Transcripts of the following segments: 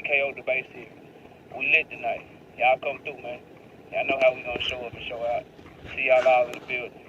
KO Dubois here. We lit tonight. Y'all come through, man. Y'all know how we gonna show up and show out. See y'all all in the building.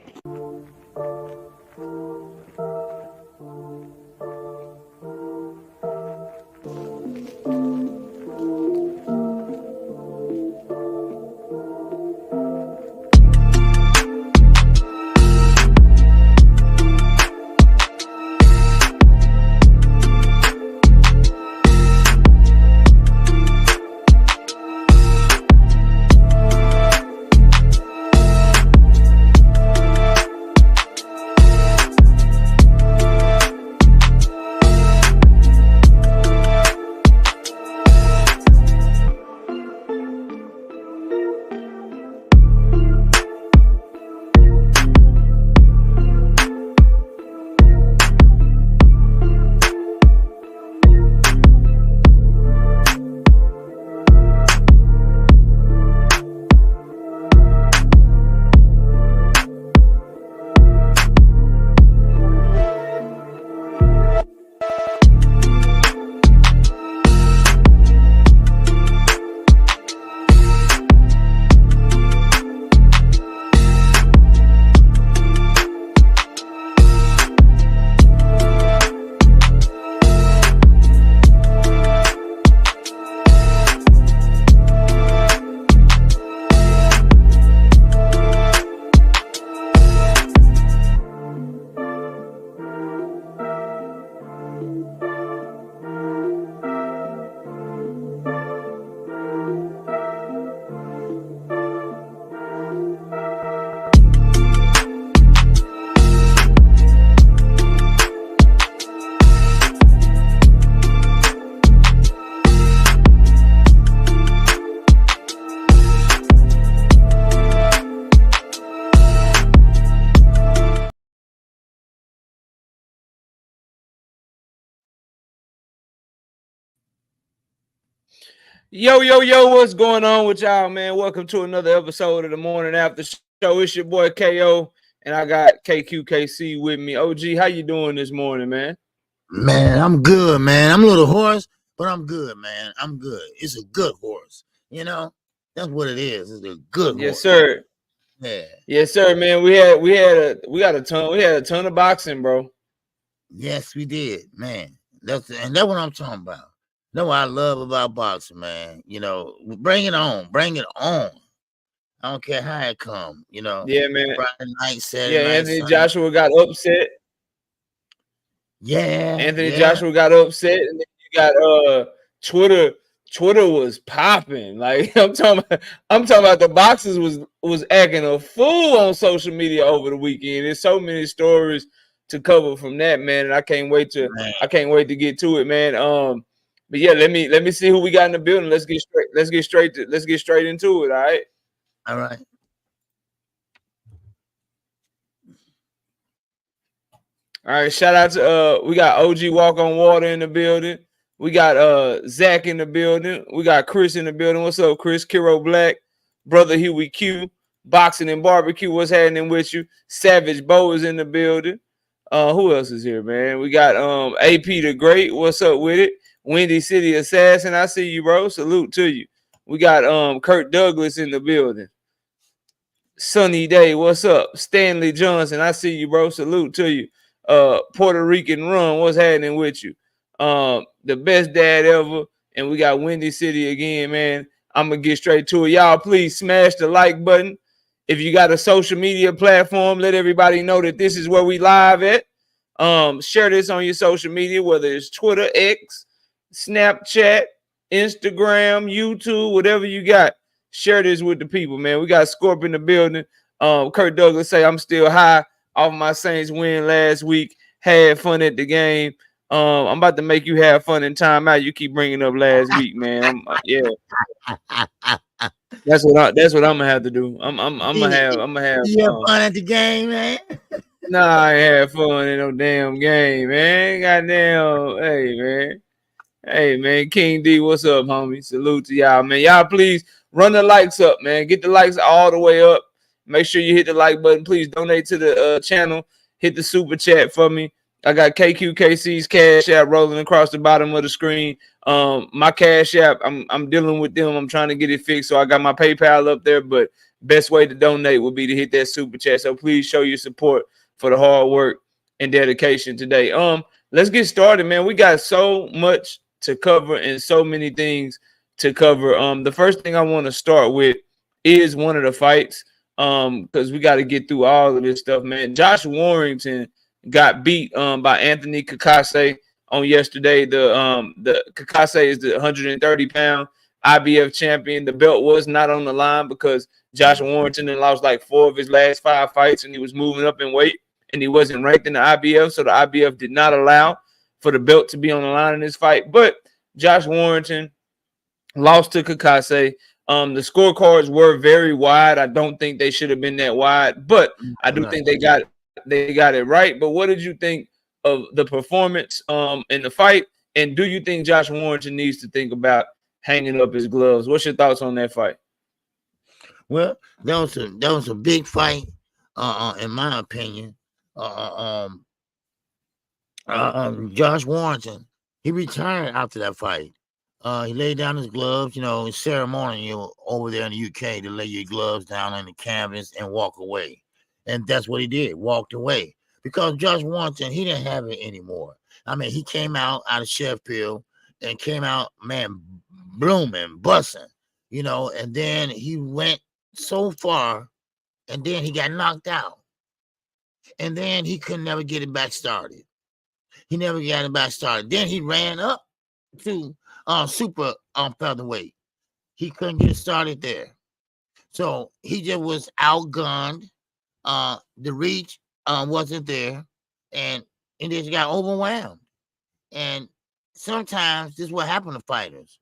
Yo, what's going on with y'all, man? Welcome to another episode of the Morning After Show. It's your boy KO, and I got KQKC with me. OG, how you doing this morning, man? Man, I'm good, man. I'm a little hoarse, but I'm good, man. I'm good. It's a good horse. You know, that's what it is. It's a good horse. Yes, sir. Yeah. Yes, sir, man. We had a ton of boxing, bro. Yes, we did, man. That's what I'm talking about. That's what I love about boxing, man. You know, bring it on. Bring it on. I don't care how it come, you know. Yeah, man. Friday night, Saturday night, Anthony Sunday. Joshua got upset. Yeah. Anthony Joshua got upset, and then you got Twitter. Twitter was popping. Like I'm talking about the boxers was acting a fool on social media over the weekend. There's so many stories to cover from that, man, and I can't wait to get to it, man. But yeah, let me see who we got in the building. Let's get straight into it. All right. All right. All right. Shout out to we got OG Walk on Water in the building. We got Zach in the building. We got Chris in the building. What's up, Chris? Kiro Black, Brother Huey Q, Boxing and Barbecue. What's happening with you? Savage Bo is in the building. Who else is here, man? We got AP the Great. What's up with it? Windy City Assassin. I see you, bro. Salute to you. We got Kurt Douglas in the building. Sunny Day. What's up? Stanley Johnson. I see you, bro. Salute to you. Puerto Rican Run. What's happening with you? The best dad ever. And we got Windy City again, man. I'm gonna get straight to it. Y'all, please smash the like button. If you got a social media platform, let everybody know that this is where we live at. Share this on your social media, whether it's Twitter, X, Snapchat, Instagram, YouTube, whatever you got. Share this with the people, man. We got Scorp in the building. Kurt Douglas say I'm still high off my Saints win last week. Had fun at the game. I'm about to make you have fun in timeout. You keep bringing up last week, man. Yeah. That's what I'm gonna have to do. I'm gonna have You have fun at the game, man. Nah, I ain't had fun in no damn game, man. Goddamn, hey man, King D, what's up, homie? Salute to y'all, man. Y'all please run the likes up, man. Get the likes all the way up. Make sure you hit the like button. Please donate to the channel. Hit the super chat for me. I got KQKC's Cash App rolling across the bottom of the screen. My Cash App, I'm dealing with them. I'm trying to get it fixed. So I got my PayPal up there, but best way to donate would be to hit that super chat. So please show your support for the hard work and dedication today. Let's get started, man. We got so much to cover and so many things to cover. The first thing I want to start with is one of the fights. Because we got to get through all of this stuff, man. Josh Warrington got beat by Anthony Cacace on yesterday. The Cacace is the 130-pound IBF champion. The belt was not on the line because Josh Warrington had lost like 4 of his last 5 fights, and he was moving up in weight, and he wasn't ranked in the IBF, so the IBF did not allow for the belt to be on the line in this fight. But Josh Warrington lost to Cacace. The scorecards were very wide. I don't think they should have been that wide, but I do think they got it right. But what did you think of the performance in the fight? And do you think Josh Warrington needs to think about hanging up his gloves? What's your thoughts on that fight? Well, that was a big fight, in my opinion. Josh Warrington, he retired after that fight. He laid down his gloves, it's ceremonial over there in the UK to lay your gloves down on the canvas and walk away. And that's what he did, walked away. Because Josh Warrington, he didn't have it anymore. I mean, he came out of Sheffield and came out, man, blooming, busting, and then he went so far, and then he got knocked out. And then he could never get it back started. He never got it back started. Then he ran up to super featherweight. He couldn't get started there. So he just was outgunned. The reach wasn't there, and just got overwhelmed. And sometimes this is what happened to fighters.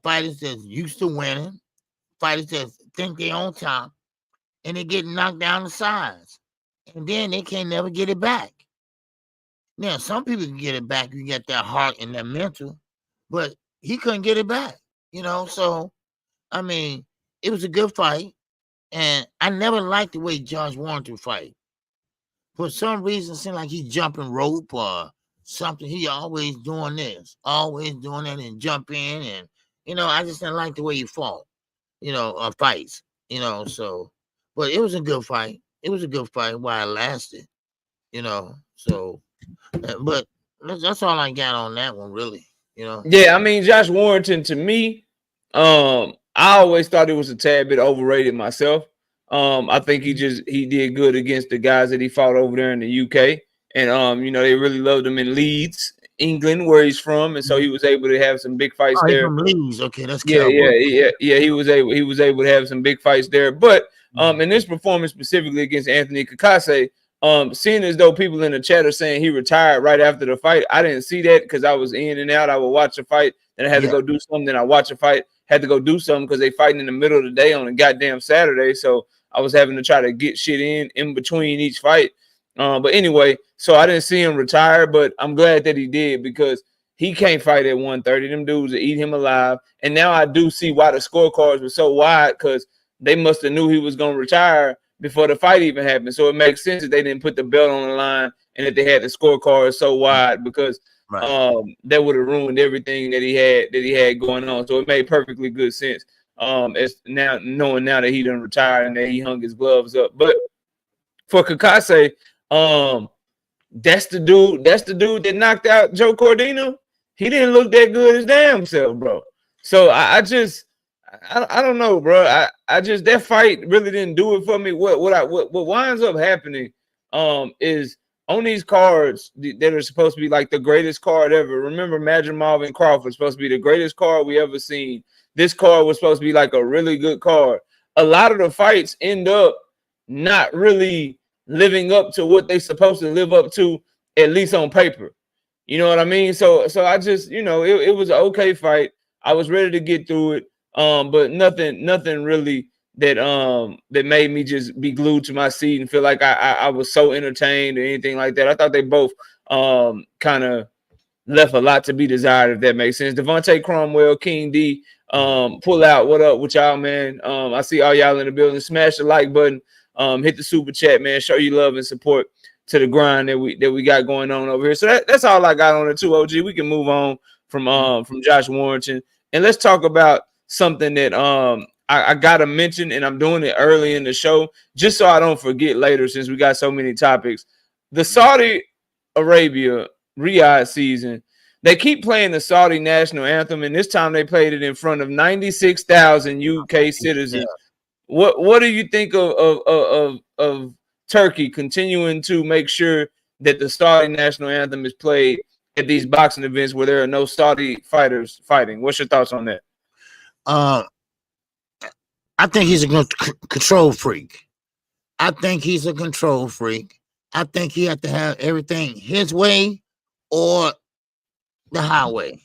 Fighters that's used to winning, fighters that think they're on top, and they get knocked down the sides. And then they can never get it back. Now, some people can get it back. You get that heart and that mental, but he couldn't get it back, So, I mean, it was a good fight, and I never liked the way Josh Warrington fight. For some reason, it seemed like he's jumping rope or something. He always doing this, always doing that, and jump in, and I just didn't like the way he fought, fights, So, but it was a good fight. It was a good fight while it lasted, So, but that's all I got on that one, really. Yeah, I mean, Josh Warrington, to me, I always thought he was a tad bit overrated myself. I think he did good against the guys that he fought over there in the UK. And they really loved him in Leeds, England, where he's from, and so he was able to have some big fights there. From Leeds, okay, that's yeah. He was able to have some big fights there. But in this performance specifically against Anthony Cacace, seeing as though people in the chat are saying he retired right after the fight, I didn't see that because I was in and out. I would watch a fight, then I had to go do something. Then I watch a fight, had to go do something because they fighting in the middle of the day on a goddamn Saturday. So I was having to try to get shit in between each fight. But anyway, so I didn't see him retire, but I'm glad that he did because he can't fight at 130. Them dudes will eat him alive. And now I do see why the scorecards were so wide because they must have knew he was going to retire before the fight even happened. So it makes sense that they didn't put the belt on the line and that they had the scorecard so wide because that would have ruined everything that he had going on. So it made perfectly good sense. As now knowing now that he done retired and that he hung his gloves up. But for Cacace, that's the dude that knocked out Joe Cordino. He didn't look that good as damn self, bro. So I don't know, bro. I just that fight really didn't do it for me. What winds up happening is on these cards that are supposed to be like the greatest card ever. Remember, Magic Marvin Crawford was supposed to be the greatest card we ever seen. This card was supposed to be like a really good card. A lot of the fights end up not really living up to what they supposed to live up to, at least on paper. You know what I mean? So I just, it was an okay fight. I was ready to get through it. But nothing really that made me just be glued to my seat and feel like I was so entertained or anything like that. I thought they both kind of left a lot to be desired, if that makes sense. Devontae Cromwell, King D, pull out. What up with y'all, man? I see all y'all in the building. Smash the like button. Hit the super chat, man. Show you love and support to the grind that we got going on over here. So that's all I got on it too, OG. We can move on from Josh Warrington, and let's talk about something that I gotta mention, and I'm doing it early in the show just so I don't forget later, since we got so many topics. The Saudi Arabia Riyadh season, they keep playing the Saudi national anthem, and this time they played it in front of 96,000 UK citizens. Yeah. What do you think of Turkey continuing to make sure that the Saudi national anthem is played at these boxing events where there are no Saudi fighters fighting? What's your thoughts on that? I think he's a control freak. I think he's a control freak. I think he had to have everything his way or the highway.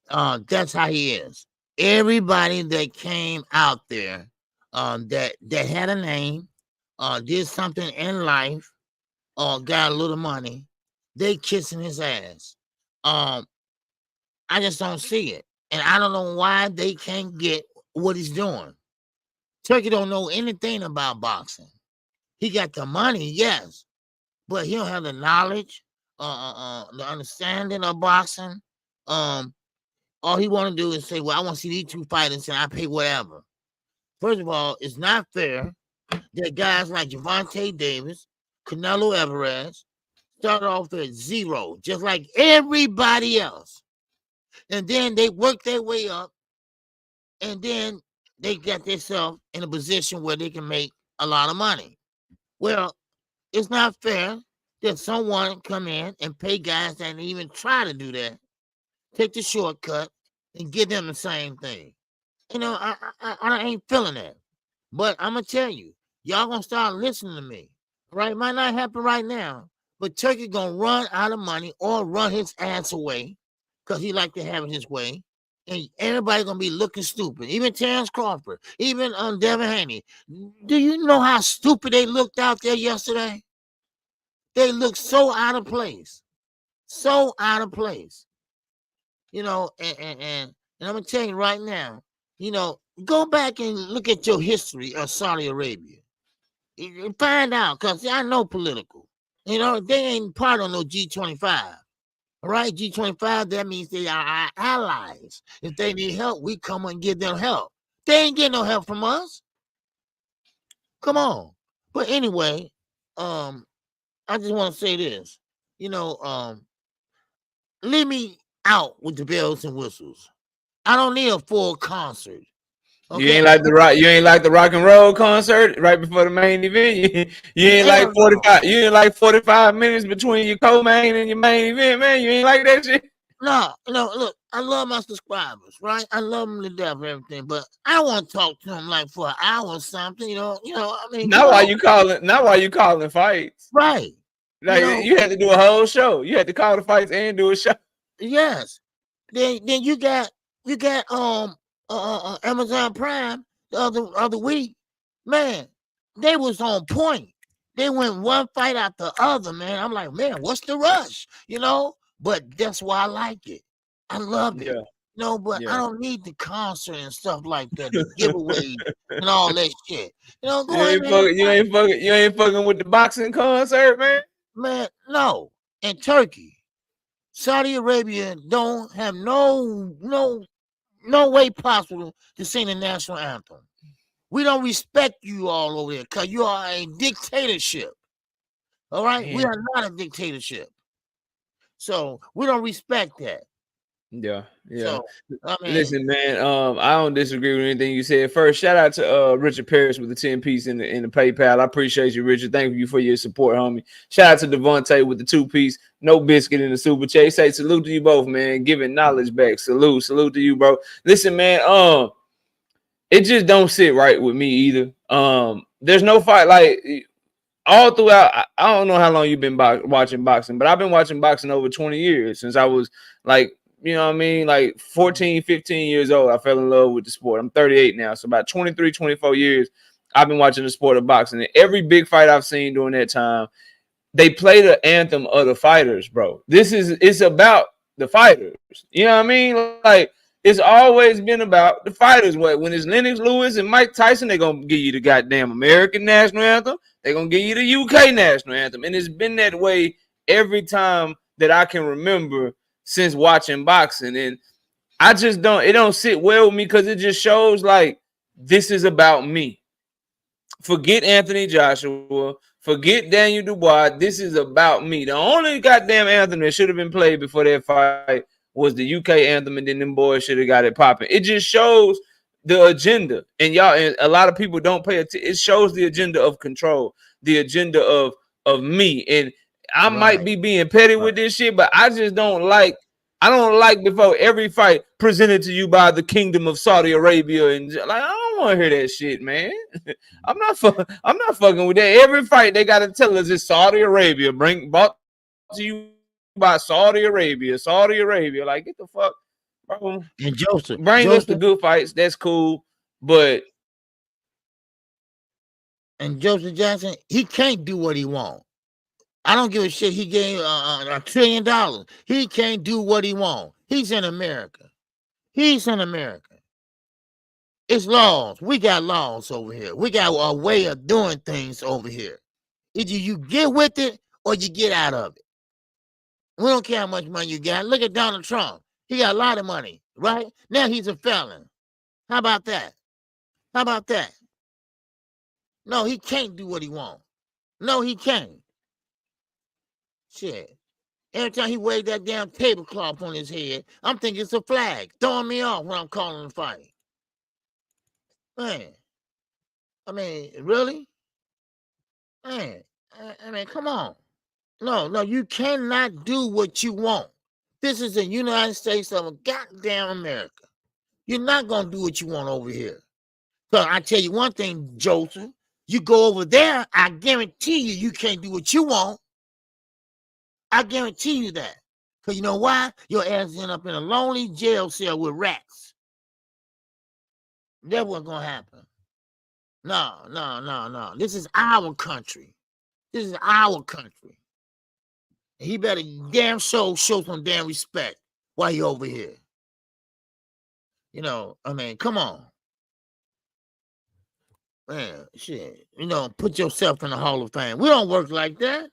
That's how he is. Everybody that came out there that had a name, did something in life, got a little money, they kissing his ass. I just don't see it. And I don't know why they can't get what he's doing. Turkey don't know anything about boxing. He got the money, yes, but he don't have the knowledge, the understanding of boxing. All he want to do is say, well, I want to see these two fighters and I pay whatever. First of all, it's not fair that guys like Gervonta Davis, Canelo Alvarez started off at zero, just like everybody else. And then they work their way up, and then they got themselves in a position where they can make a lot of money. Well, it's not fair that someone come in and pay guys that didn't even try to do that, take the shortcut, and give them the same thing. You know, I ain't feeling that. But I'm going to tell you, y'all going to start listening to me. Right? It might not happen right now, but Turkey going to run out of money or run his ass away because he like to have it his way. And everybody going to be looking stupid. Even Terrence Crawford, even Devin Haney. Do you know how stupid they looked out there yesterday? They looked so out of place. So out of place. You know, and I'm going to tell you right now, you know, go back and look at your history of Saudi Arabia. And find out, because I know political. You know, they ain't part of no G25. All right, G25, that means they are our allies. If they need help, we come and give them help. They ain't getting no help from us. Come on. But anyway, I just want to say this. You know, leave me out with the bells and whistles. I don't need a full concert. Okay. You ain't like the rock and roll concert right before the main event. You ain't like 45. You ain't like 45 minutes between your co-main and your main event, man. You ain't like that shit. No, look, I love my subscribers, right? I love them to death and everything, but I want to talk to them like for an hour or something. You know. I mean, not while you calling fights, right? Like you had to do a whole show. You had to call the fights and do a show. Yes. Then you got Amazon Prime the other week, man. They was on point. They went one fight after the other, man. I'm like, man, what's the rush? You know, but that's why I like it. I love it. Yeah. No, but I don't need the concert and stuff like that, the giveaways and all that shit. You know, you ain't fucking with the boxing concert, man. Man, no. In Turkey, Saudi Arabia don't have no way possible to sing the national anthem. We don't respect you all over there because you are a dictatorship. All right? Man. We are not a dictatorship. So we don't respect that. Yeah. So, listen, man, I don't disagree with anything you said. First, shout out to Richard Parrish with the 10-piece in the PayPal. I appreciate you, Richard. Thank you for your support, homie. Shout out to Devontae with the 2-piece, no biscuit in the super chat. Say salute to you both, man. Giving knowledge back. Salute to you, bro. Listen, man, it just don't sit right with me either. There's no fight like all throughout. I don't know how long you've been watching boxing, but I've been watching boxing over 20 years since I was like, you know what I mean? Like 14, 15 years old, I fell in love with the sport. I'm 38 now. So about 23, 24 years, I've been watching the sport of boxing. And every big fight I've seen during that time, they play the anthem of the fighters, bro. It's about the fighters. You know what I mean? Like, It's always been about the fighters. What when it's Lennox Lewis and Mike Tyson, they're gonna give you the goddamn American national anthem. They're gonna give you the UK national anthem, and it's been that way every time that I can remember since watching boxing. And I just don't. It don't sit well with me because it just shows like this is about me. Forget Anthony Joshua. Forget Daniel Dubois. This is about me. The only goddamn anthem that should have been played before that fight was the UK anthem, and then them boys should have got it popping. It just shows the agenda, and y'all, and a lot of people don't pay attention. It shows the agenda of control, the agenda of me, and I might be being petty with this shit, but I just don't like. I don't like before every fight presented to you by the Kingdom of Saudi Arabia, and like I don't want to hear that shit, man. I'm not fucking with that. Every fight they gotta tell us it's Saudi Arabia, brought to you by Saudi Arabia. Like get the fuck, bro. And Joseph, bring us the good fights. That's cool, but and Joseph Jackson, he can't do what he wants. I don't give a shit. He gave $1 trillion. He can't do what he wants. He's in America. It's laws. We got laws over here. We got a way of doing things over here. Either you get with it or you get out of it. We don't care how much money you got. Look at Donald Trump. He got a lot of money, right? Now he's a felon. How about that? No, he can't do what he wants. No, he can't. Shit. Every time he waved that damn tablecloth on his head, I'm thinking it's a flag, throwing me off when I'm calling the fight. Man. I mean, really? Man. I mean, come on. No, you cannot do what you want. This is the United States of goddamn America. You're not going to do what you want over here. So I tell you one thing, Joseph, you go over there, I guarantee you can't do what you want. I guarantee you that. Because you know why? Your ass end up in a lonely jail cell with rats. That wasn't going to happen. No. This is our country. He better damn show some damn respect while you're over here. You know, I mean, come on. Man, shit. You know, put yourself in the Hall of Fame. We don't work like that.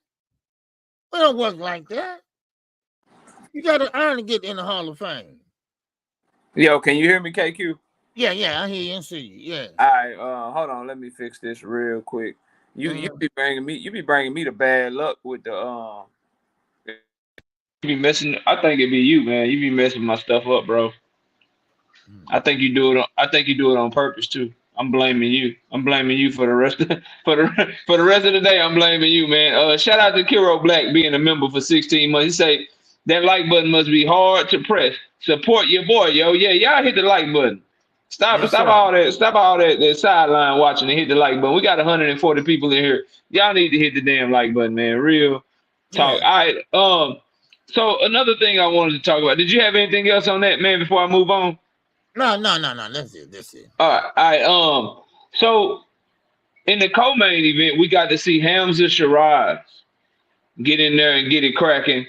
You got to earn to get in the Hall of Fame. Yo, can you hear me, KQ? Yeah, I hear you and see you. Yeah. All right, hold on. Let me fix this real quick. You be bringing me the bad luck with the You be messing. I think it be you, man. You be messing my stuff up, bro. I think you do it on purpose too. I'm blaming you. For the rest of for the rest of the day. I'm blaming you, man. Shout out to Kiro Black being a member for 16 months. He say that like button must be hard to press. Support your boy, yo. Yeah, y'all hit the like button. Stop all that sideline watching and hit the like button. We got 140 people in here. Y'all need to hit the damn like button, man. Real talk. Yeah. All right. So another thing I wanted to talk about. Did you have anything else on that, man, before I move on? No. That's it. All right. So in the co-main event, we got to see Hamzah Sheeraz get in there and get it cracking.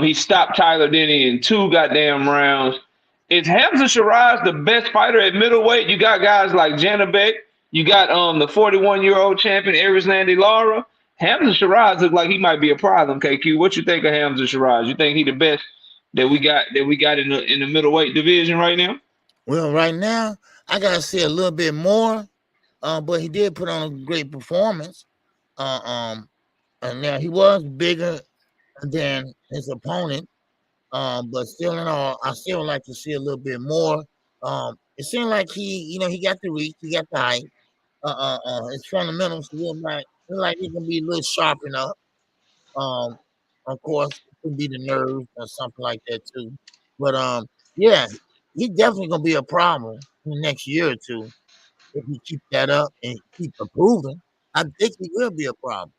He stopped Tyler Denny in 2 goddamn rounds. Is Hamzah Sheeraz the best fighter at middleweight? You got guys like Janabek. You got the 41-year-old champion Erislandy Lara. Hamzah Sheeraz looks like he might be a problem. KQ, what you think of Hamzah Sheeraz? You think he the best that we got in the middleweight division right now? Well, right now I gotta see a little bit more, but he did put on a great performance. And now he was bigger than his opponent, but still in all, I still like to see a little bit more. It seemed like he got the reach, he got the height. His fundamentals look like he can be a little sharpened up. Of course, it could be the nerves or something like that too. But yeah, he definitely gonna be a problem in the next year or two if he keep that up and keep improving. I think he will be a problem.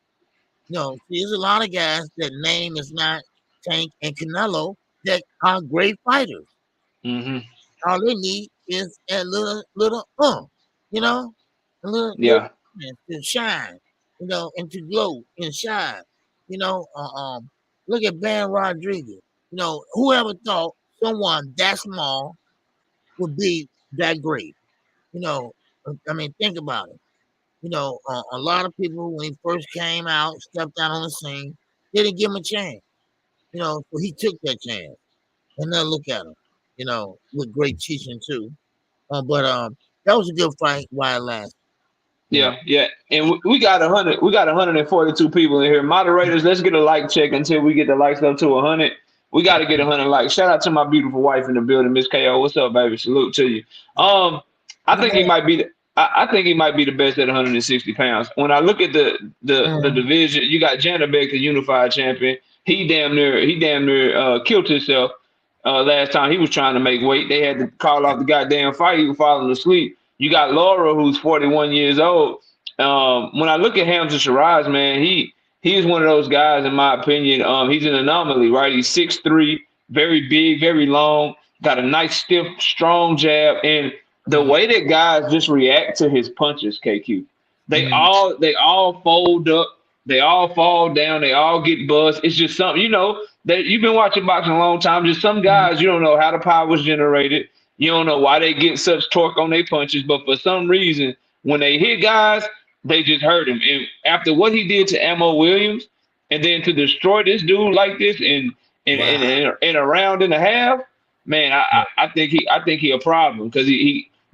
You know, there's a lot of guys that name is not Tank and Canelo that are great fighters. Mm-hmm. All they need is a little, you know, a little to shine, you know, and to glow and shine. You know, look at Van Rodriguez. You know, whoever thought someone that small would be that great. You know, I mean, think about it. You know, a lot of people when he first came out, stepped out on the scene, they didn't give him a chance. You know, so he took that chance. And now look at him. You know, with great teaching too. But that was a good fight while it lasted. You know. Yeah. And we got 100. We got 142 people in here. Moderators, let's get a like check until we get the likes up to 100. We got to get 100 likes. Shout out to my beautiful wife in the building, Miss KO. What's up, baby? Salute to you. I think he might be. I think he might be the best at 160 pounds. When I look at the division, you got Janabek, the unified champion. He damn near killed himself last time he was trying to make weight. They had to call off the goddamn fight. He was falling asleep. You got Laura, who's 41 years old. When I look at Hamzah Sheeraz, man, he's one of those guys, in my opinion. He's an anomaly, right? He's 6'3", very big, very long, got a nice, stiff, strong jab, and the way that guys just react to his punches, KQ, they all fold up, they all fall down, they all get buzzed. It's just something, you know, that you've been watching boxing a long time. Just some guys, you don't know how the power was generated. You don't know why they get such torque on their punches, but for some reason, when they hit guys, they just hurt him. And after what he did to Ammo Williams, and then to destroy this dude like this in a round and a half, man, I think he a problem because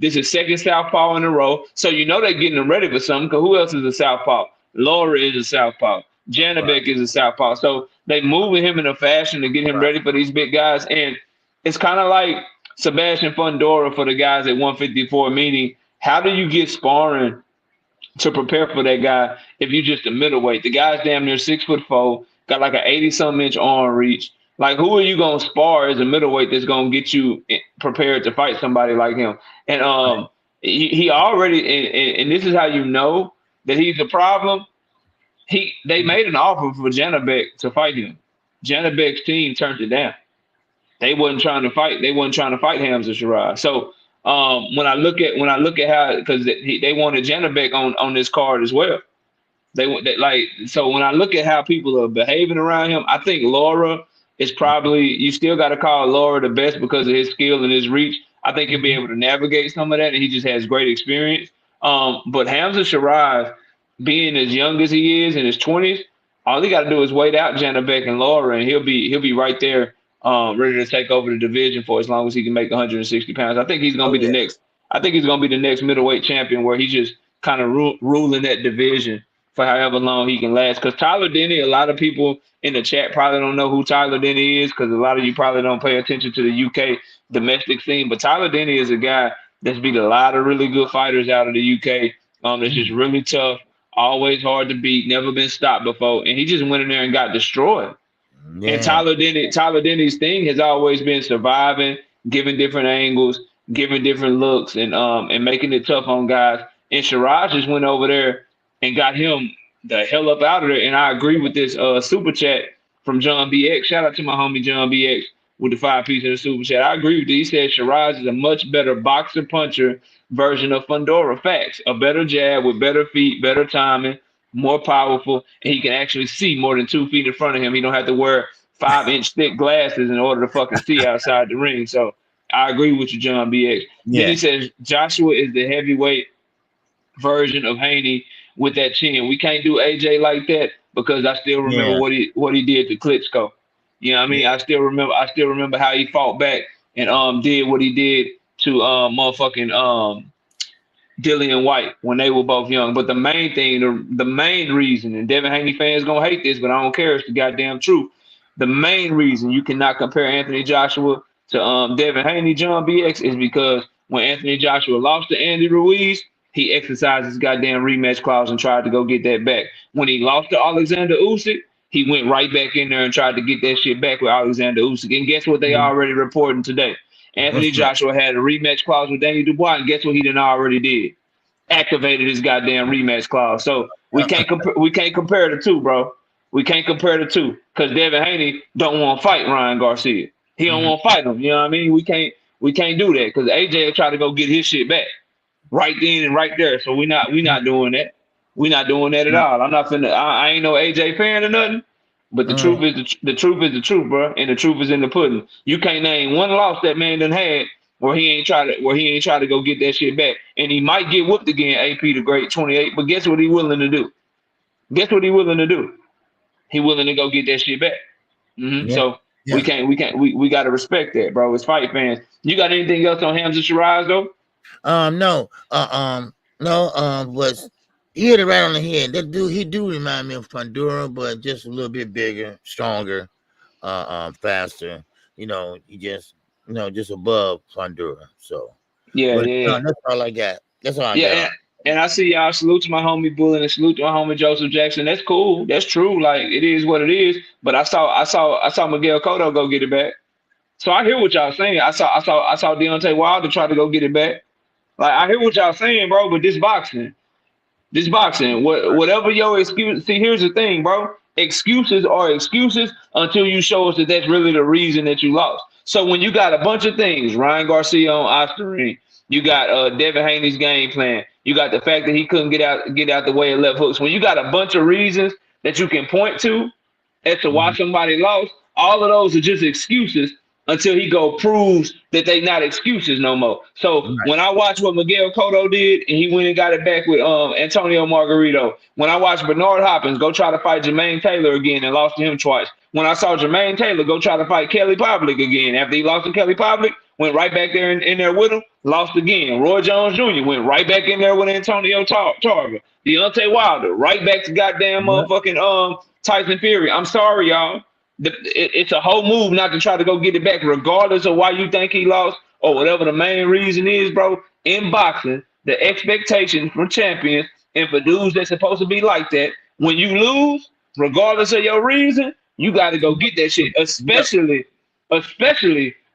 this is second southpaw in a row. So you know they're getting him ready for something. Because who else is a southpaw? Laura is a southpaw. Janabek is a southpaw. So they moving him in a fashion to get him ready for these big guys. And it's kind of like Sebastian Fundora for the guys at 154, meaning how do you get sparring to prepare for that guy if you just a middleweight? The guy's damn near 6'4", got like an 80-something inch arm reach. Like, who are you gonna spar as a middleweight that's gonna get you prepared to fight somebody like him? And he already, and this is how you know that he's a problem. They made an offer for Janabek to fight him. Janabek's team turned it down. They wasn't trying to fight. They wasn't trying to fight Hamzah Sheeraz. So when I look at how, because they wanted Janabek on this card as well. So when I look at how people are behaving around him, I think Laura is probably, you still got to call Laura the best because of his skill and his reach. I think he'll be able to navigate some of that, and he just has great experience. But Hamzah Sheeraz, being as young as he is in his 20s, all he got to do is wait out Janabek and Laura, and he'll be right there, ready to take over the division for as long as he can make 160 pounds. I think he's gonna be the next. I think he's gonna be the next middleweight champion, where he's just kind of ruling that division for however long he can last. Because Tyler Denny, a lot of people in the chat probably don't know who Tyler Denny is, because a lot of you probably don't pay attention to the UK domestic scene. But Tyler Denny is a guy that's beat a lot of really good fighters out of the UK. That's just really tough, always hard to beat, never been stopped before, and he just went in there and got destroyed. Yeah. And Tyler Denny's thing has always been surviving, giving different angles, giving different looks, and making it tough on guys. And Sheeraz just went over there and got him the hell up out of there. And I agree with this super chat from John BX. Shout out to my homie John BX with the 5-piece in the super chat. I agree with you. He said Sheeraz is a much better boxer puncher version of Fundora. Facts. A better jab with better feet, better timing, more powerful, and he can actually see more than 2 feet in front of him. He don't have to wear 5-inch thick glasses in order to fucking see outside the ring. So I agree with you, John BX. Yeah. Then he says Joshua is the heavyweight version of Haney with that chin. We can't do AJ like that because I still remember what he did to Klitschko. You know what I mean? I still remember how he fought back and did what he did to motherfucking Dillian White when they were both young. But the main thing, the main reason, and Devin Haney fans gonna hate this, but I don't care, it's the goddamn truth. The main reason you cannot compare Anthony Joshua to Devin Haney, John BX, is because when Anthony Joshua lost to Andy Ruiz, he exercised his goddamn rematch clause and tried to go get that back. When he lost to Alexander Usyk, he went right back in there and tried to get that shit back with Alexander Usyk. And guess what they already reporting today? Anthony Joshua had a rematch clause with Daniel Dubois, and guess what he done already did? Activated his goddamn rematch clause. So we can't compare the two, bro. We can't compare the two because Devin Haney don't want to fight Ryan Garcia. He don't want to fight him. You know what I mean? We can't do that because AJ will try to go get his shit back right then and right there. So we're not doing that. We're not doing that at all. I'm not finna. I ain't no AJ fan or nothing. But the truth is the truth, bro, and the truth is in the pudding. You can't name one loss that man done had where he ain't try to go get that shit back. And he might get whooped again, AP the great 28. But guess what he willing to do? Guess what he willing to do? He willing to go get that shit back. Yeah. So Yeah. we gotta respect that, bro. As fight fans. You got anything else on Hamzah Sheeraz though? No. But he hit it right on the head. That dude, he do remind me of Pandora, but just a little bit bigger, stronger, faster. You know, he just above Pandora. So Yeah, but, yeah. that's all I got. That's all I Yeah, got. and I see y'all. Salute to my homie Bullen and salute to my homie Joseph Jackson. That's cool. That's true. Like it is what it is. But I saw Miguel Cotto go get it back. So I hear what y'all saying. I saw Deontay Wilder try to go get it back. Like I hear what y'all saying, bro. But this boxing, whatever your excuse. See, here's the thing, bro. Excuses are excuses until you show us that that's really the reason that you lost. So when you got a bunch of things, Ryan Garcia on Osterine, you got Devin Haney's game plan, you got the fact that he couldn't get out the way of left hooks. When you got a bunch of reasons that you can point to as to why somebody lost, all of those are just excuses until he proves that they not excuses no more. So when I watch what Miguel Cotto did and he went and got it back with Antonio Margarito, when I watched Bernard Hopkins go try to fight Jermaine Taylor again and lost to him twice, when I saw Jermaine Taylor go try to fight Kelly Public again after he lost to Kelly Public, went right back there in there with him, lost again. Roy Jones Jr. went right back in there with Antonio Tarver. Deontay Wilder right back to goddamn motherfucking Tyson Fury. I'm sorry, y'all. It's a whole move not to try to go get it back, regardless of why you think he lost or whatever the main reason is, bro. In boxing, the expectation from champions and for dudes that's supposed to be like that, when you lose, regardless of your reason, you got to go get that shit, especially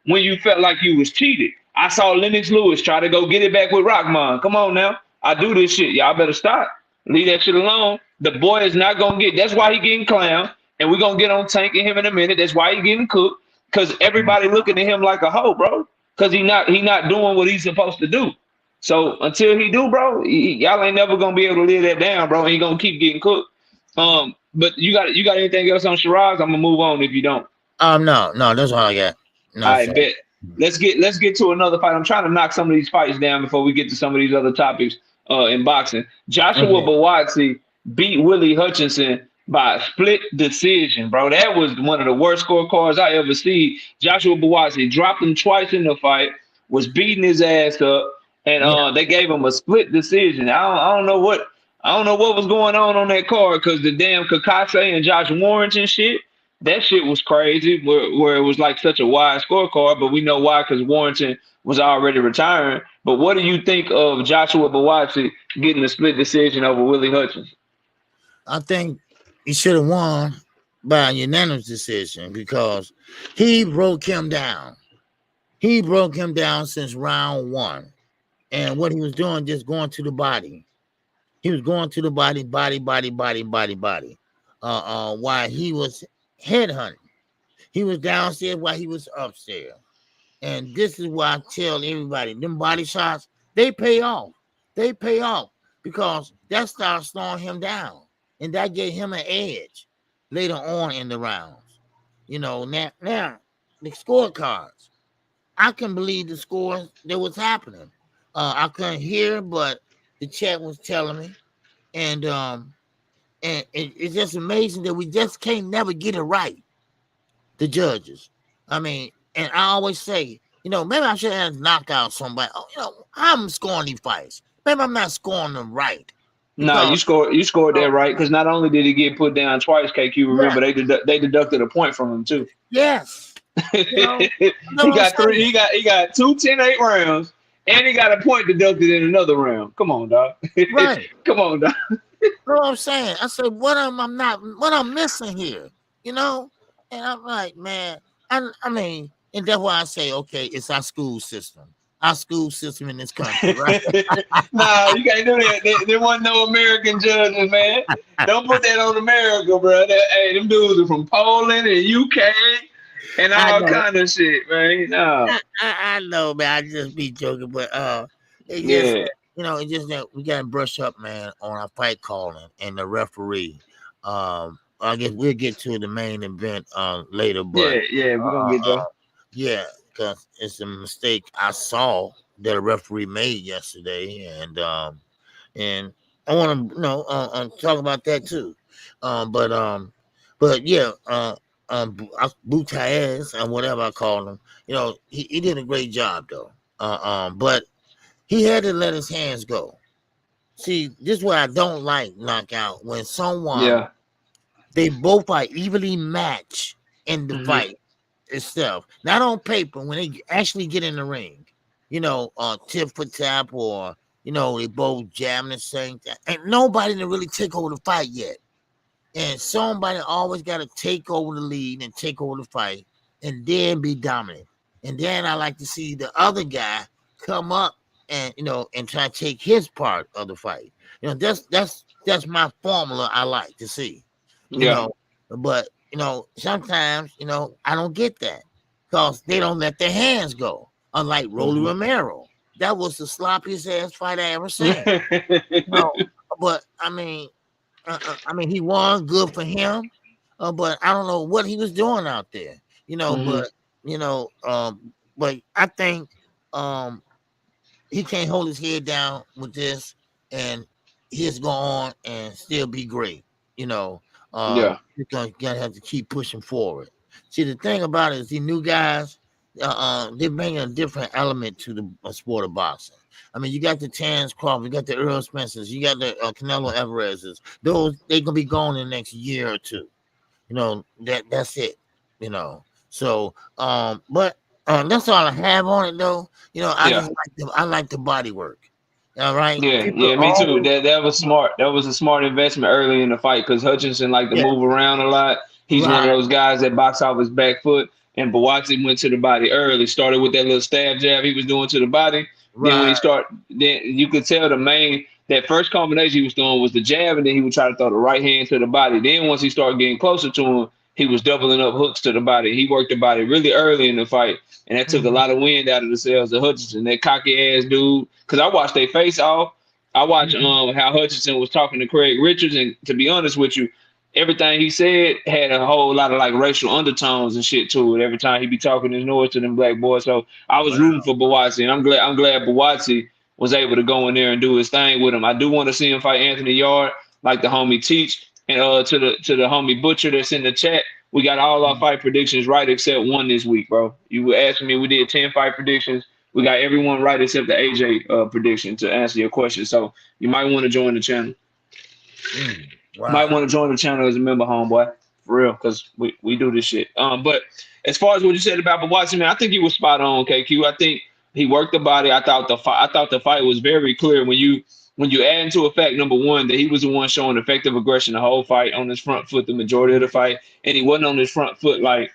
when you felt like you was cheated. I saw Lennox Lewis try to go get it back with Rockman. Come on now. I do this shit. Y'all better stop. Leave that shit alone. The boy is not going to get, that's why he getting clowned. And we're going to get on Tank and him in a minute. That's why he getting cooked. Because everybody looking at him like a hoe, bro. Because he not doing what he's supposed to do. So until he do, bro, y'all ain't never going to be able to live that down, bro. And he going to keep getting cooked. But you got anything else on Sheeraz? I'm going to move on if you don't. No, that's all I got. No, I bet. Let's get to another fight. I'm trying to knock some of these fights down before we get to some of these other topics in boxing. Joshua Buatsi beat Willie Hutchinson by a split decision, bro. That was one of the worst scorecards I ever see. Joshua Buatsi dropped him twice in the fight, was beating his ass up, and they gave him a split decision. I don't know what was going on that card because the damn Cacace and Josh Warrington shit. That shit was crazy where it was like such a wide scorecard, but we know why, because Warrington was already retiring. But what do you think of Joshua Buatsi getting a split decision over Willie Hutchinson? I think he should have won by a unanimous decision because he broke him down. He broke him down since round one. And what he was doing, just going to the body. He was going to the body. While he was headhunting. He was downstairs while he was upstairs. And this is why I tell everybody, them body shots, they pay off. They pay off because that starts slowing him down. And that gave him an edge later on in the rounds. You know, now the scorecards. I couldn't believe the scores that was happening. I couldn't hear, but the chat was telling me. And it's just amazing that we just can't never get it right. The judges. I mean, and I always say, you know, maybe I should have knocked out somebody. Oh, you know, I'm scoring these fights. Maybe I'm not scoring them right. No, you scored that right because not only did he get put down twice, KQ, remember they deducted a point from him too. Yes. You know, he got 2 10-8 rounds and he got a point deducted in another round. Come on, dog. Right. Come on, dog. You know what I'm saying? I said, what I'm missing here? You know? And I'm like, man, I mean, and that's why I say, okay, it's our school system. Our school system in this country, right? Nah, you can't do that. There wasn't no American judges, man. Don't put that on America, bro. Hey, them dudes are from Poland and UK and all kind of shit, man. No. I know, man. I just be joking, but it just, you know, it just that we gotta brush up, man, on our fight calling and the referee. I guess we'll get to the main event later, but yeah, we're gonna get there. Yeah, because it's a mistake I saw that a referee made yesterday, and I want to talk about that too. But yeah, Buatsi and whatever I call him, he did a great job though. But he had to let his hands go. See, this is what I don't like knockout when someone they both are evenly matched in the fight itself, not on paper. When they actually get in the ring, tip for tap, or they both jamming the same thing. Ain't nobody to really take over the fight yet, and somebody always got to take over the lead and take over the fight, and then be dominant. And then I like to see the other guy come up and and try to take his part of the fight. That's my formula I like to see. But sometimes I don't get that because they don't let their hands go. Unlike Rolly Romero, that was the sloppiest ass fight I ever seen. But I mean, he won, good for him. But I don't know what he was doing out there. But I think he can't hold his head down with this, and he's going on and still be great. He's gonna have to keep pushing forward. See, the thing about it is these new guys, they bring a different element to the sport of boxing. I mean, you got the Terrence Crawford, you got the Earl Spencers, you got the Canelo Alvarez's. Those they gonna be gone in the next year or two. That's it. So but that's all I have on it though. I like the body work. All right. Yeah, me too. That was smart. That was a smart investment early in the fight because Hutchinson liked to move around a lot. He's one of those guys that box off his back foot, and Buatsi went to the body early. Started with that little stab jab he was doing to the body. Then when then you could tell that first combination he was throwing was the jab, and then he would try to throw the right hand to the body. Then once he started getting closer to him, he was doubling up hooks to the body. He worked the body really early in the fight, and that took a lot of wind out of the sails of Hutchinson, that cocky ass dude. Because I watched they face off. I watched how Hutchinson was talking to Craig Richards, and to be honest with you, everything he said had a whole lot of like racial undertones and shit to it. Every time he be talking his noise to them black boys, so I was rooting for Buatsi, and I'm glad Buatsi was able to go in there and do his thing with him. I do want to see him fight Anthony Yard, like the homie Teach. And to the homie Butcher that's in the chat, we got all our fight predictions right except one this week, bro. You were asking me, we did 10 fight predictions. We got everyone right except the AJ prediction to answer your question. So you might want to join the channel. Might want to join the channel as a member, homeboy. For real, because we do this shit. But as far as what you said about Buatsi, man, I think he was spot on, KQ. I think he worked the body. I thought the fight was very clear when you add into effect, number one, that he was the one showing effective aggression the whole fight on his front foot, the majority of the fight, and he wasn't on his front foot like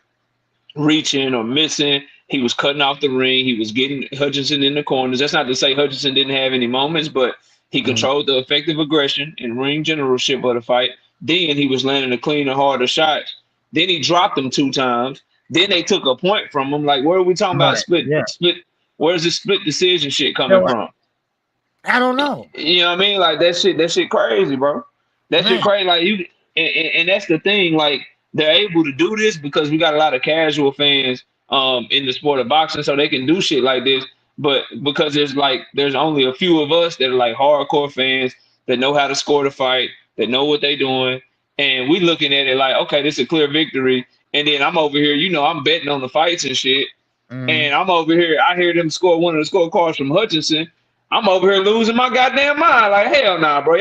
reaching or missing. He was cutting off the ring. He was getting Hutchinson in the corners. That's not to say Hutchinson didn't have any moments, but he controlled the effective aggression and ring generalship of the fight. Then he was landing the cleaner, harder shots. Then he dropped him 2 times. Then they took a point from him. Like, where are we talking about split? Where's the split decision shit coming from? I don't know. You know what I mean? Like that shit crazy, bro. That shit crazy. Like you, and that's the thing. Like they're able to do this because we got a lot of casual fans in the sport of boxing, so they can do shit like this. But because there's only a few of us that are like hardcore fans that know how to score the fight, that know what they're doing, and we looking at it like, okay, this is a clear victory. And then I'm over here, I'm betting on the fights and shit. And I'm over here, I hear them score one of the scorecards from Hutchinson. I'm over here losing my goddamn mind. Like, hell nah, bro.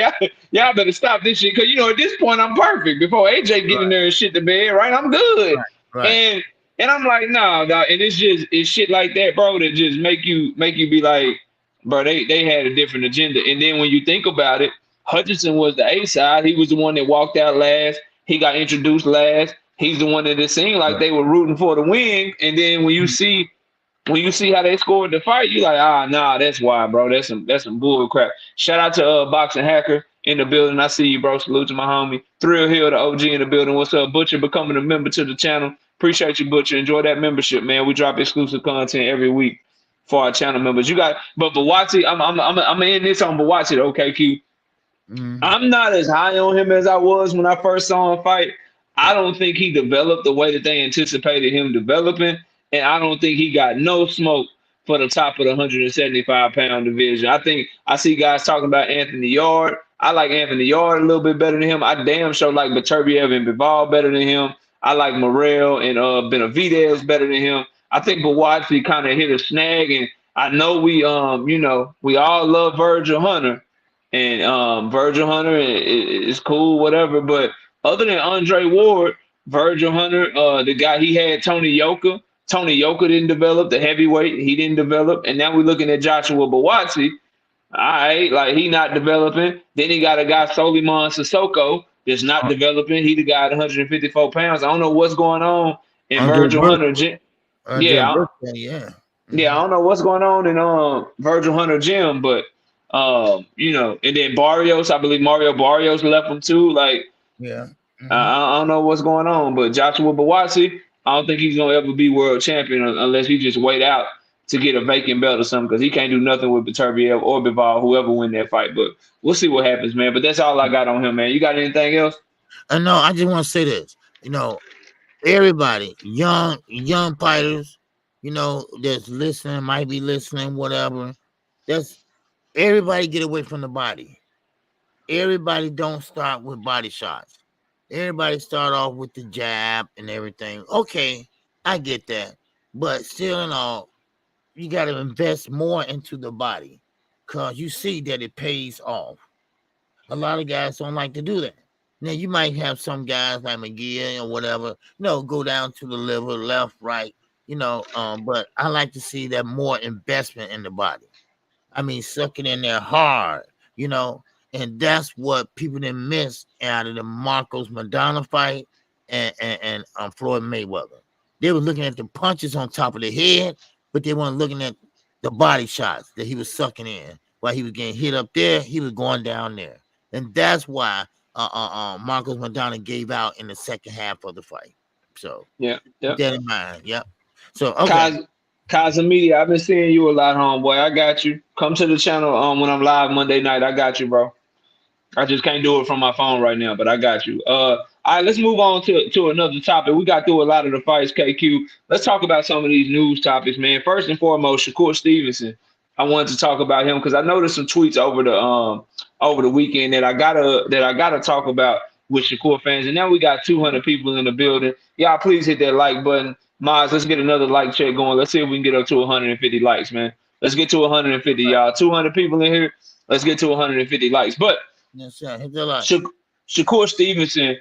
Y'all better stop this shit. Because, at this point, I'm perfect. Before AJ get in there and shit the bed, right? I'm good. Right. And I'm like, nah. And it's shit like that, bro, that just make you be like, bro, they had a different agenda. And then when you think about it, Hutchinson was the A side. He was the one that walked out last. He got introduced last. He's the one that it seemed like they were rooting for the win. And then when you see how they scored the fight, you like, nah, that's why, bro. That's some bull crap. Shout out to Boxing Hacker in the building. I see you, bro. Salute to my homie. Thrill Hill, the OG in the building. What's up, Butcher? Becoming a member to the channel. Appreciate you, Butcher. Enjoy that membership, man. We drop exclusive content every week for our channel members. But Buatsi, I'm in this on Buatsi, okay, Q. I'm not as high on him as I was when I first saw him fight. I don't think he developed the way that they anticipated him developing. and I don't think he got no smoke for the top of the 175-pound division. I think I see guys talking about Anthony Yard. I like Anthony Yard a little bit better than him. I damn sure like Beterbiev and Bivol better than him. I like Morrell and Benavidez better than him. I think Buatsi kind of hit a snag, and I know we we all love Virgil Hunter, and Virgil Hunter is cool, whatever. But other than Andre Ward, Virgil Hunter, the guy he had, Tony Yoka. Tony Yoka didn't develop. The heavyweight, he didn't develop. And now we're looking at Joshua Buatsi. All right, like he not developing. Then he got a guy, Soliman Sissoko, that's not developing. He the guy at 154 pounds. I don't know what's going on in Virgil Hunter. Yeah, I don't know what's going on in Virgil Hunter gym, but and then Barrios, I believe Mario Barrios left him too. Like, I don't know what's going on, but Joshua Buatsi, I don't think he's gonna ever be world champion unless he just wait out to get a vacant belt or something, because he can't do nothing with Beterbiev or Bivol, whoever win that fight. But we'll see what happens, man. But that's all I got on him, man. You got anything else? No, I just want to say this. Everybody, young fighters, that's listening, might be listening, whatever. That's everybody get away from the body. Everybody don't start with body shots. Everybody start off with the jab and everything. Okay, I get that. But still in all, you got to invest more into the body because you see that it pays off. A lot of guys don't like to do that. Now, you might have some guys like McGee or whatever, go down to the liver, left, right, but I like to see that more investment in the body. I mean, suck it in there hard, and that's what people didn't miss out of the Marcos Maidana fight and Floyd Mayweather. They were looking at the punches on top of the head, but they weren't looking at the body shots that he was sucking in. While he was getting hit up there, he was going down there. And that's why Marcos Maidana gave out in the second half of the fight. So keep that in mind. Yep. So okay. Media, I've been seeing you a lot, homeboy. I got you. Come to the channel when I'm live Monday night. I got you, bro. I just can't do it from my phone right now, but I got you. All right, let's move on to another topic. We got through a lot of the fights, KQ. Let's talk about some of these news topics, man. First and foremost, Shakur Stevenson. I wanted to talk about him because I noticed some tweets over the weekend that I gotta talk about with Shakur fans. And now we got 200 people in the building. Y'all, please hit that like button. Miles, let's get another like check going. Let's see if we can get up to 150 likes, man. Let's get to 150, y'all. 200 people in here. Let's get to 150 likes. But yes, sir. Hit the like. Shakur Stevenson,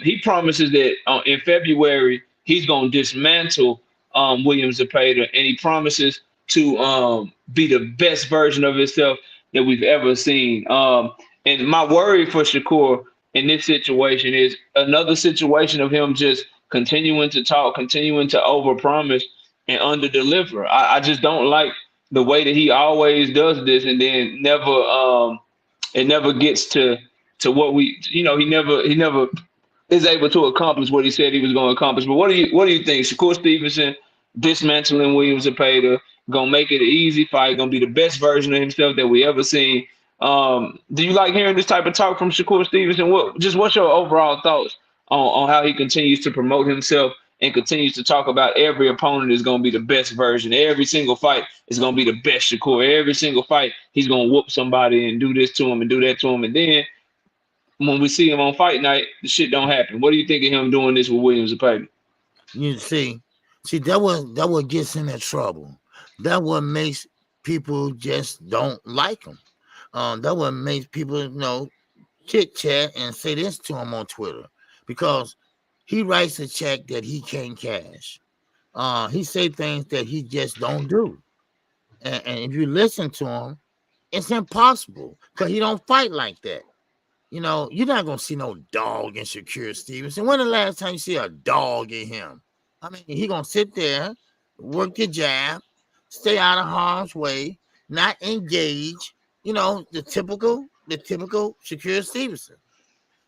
he promises that in February he's gonna dismantle Williams Zepeda, and he promises to be the best version of himself that we've ever seen. And my worry for Shakur in this situation is another situation of him just continuing to talk, continuing to overpromise and underdeliver. I just don't like the way that he always does this, and then it never gets to what we, he never is able to accomplish what he said he was going to accomplish. But what do you think? Shakur Stevenson dismantling Williams Zepeda, gonna make it an easy fight, gonna be the best version of himself that we ever seen. Do you like hearing this type of talk from Shakur Stevenson? What's your overall thoughts on how he continues to promote himself and continues to talk about every opponent is going to be the best version? Every single fight is going to be the best Shakur. Every single fight, he's going to whoop somebody and do this to him and do that to him. And then when we see him on fight night, the shit don't happen. What do you think of him doing this with Williams Zepeda? You see, that what gets him in trouble. That what makes people just don't like him. That what makes people, chit chat and say this to him on Twitter, because he writes a check that he can't cash. He say things that he just don't do. And if you listen to him, it's impossible because he don't fight like that. You're not going to see no dog in Shakur Stevenson. When the last time you see a dog in him? I mean, he going to sit there, work your jab, stay out of harm's way, not engage, the typical Shakur Stevenson.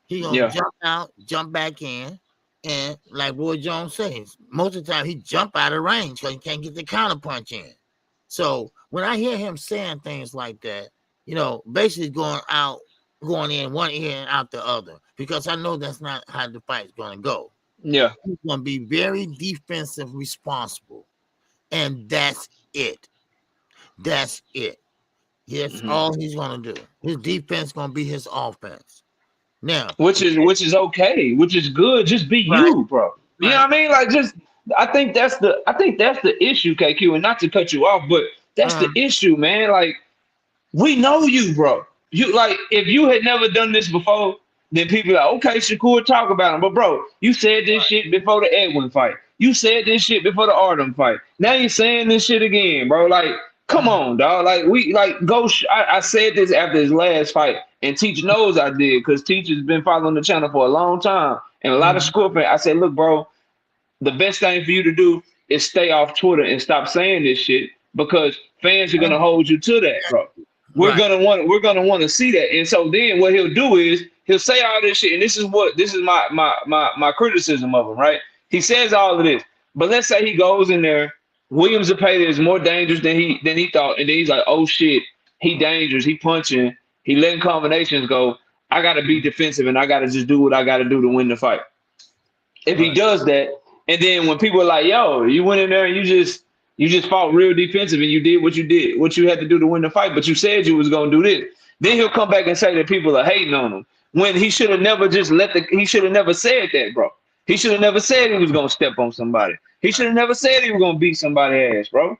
He going to jump out, jump back in. And like Roy Jones says, most of the time he jump out of range because he can't get the counter punch in. So when I hear him saying things like that, basically going in one ear and out the other, because I know that's not how the fight's going to go. Yeah. He's going to be very defensive responsible. And that's it. That's it. That's all he's going to do. His defense going to be his offense. Now, Which is okay, which is good. Just be you, bro. You know what I mean? Like, just I think that's the issue, KQ. And not to cut you off, but that's the issue, man. Like, we know you, bro. You like if you had never done this before, then people are like, okay, Shakur, talk about him. But bro, you said this shit before the Edwin fight. You said this shit before the Artem fight. Now you're saying this shit again, bro. Like, come on, dog. Like we like go. I said this after his last fight, and Teach knows I did because Teach has been following the channel for a long time, and a lot of Scorpion. I said, look, bro, the best thing for you to do is stay off Twitter and stop saying this shit because fans are gonna hold you to that, bro. We're gonna want to see that. And so then what he'll do is he'll say all this shit, and this is my criticism of him, right? He says all of this, but let's say he goes in there, Williams Zepeda is more dangerous than he thought, and then he's like, oh shit, he dangerous, he punching, he letting combinations go. I gotta be defensive and I gotta just do what I gotta do to win the fight. If he does that, and then when people are like, yo, you went in there and you just fought real defensive and you did what you had to do to win the fight, but you said you was gonna do this. Then he'll come back and say that people are hating on him when he should have never he should have never said that, bro. He should have never said he was gonna step on somebody. He should have never said he was gonna beat somebody's ass, bro.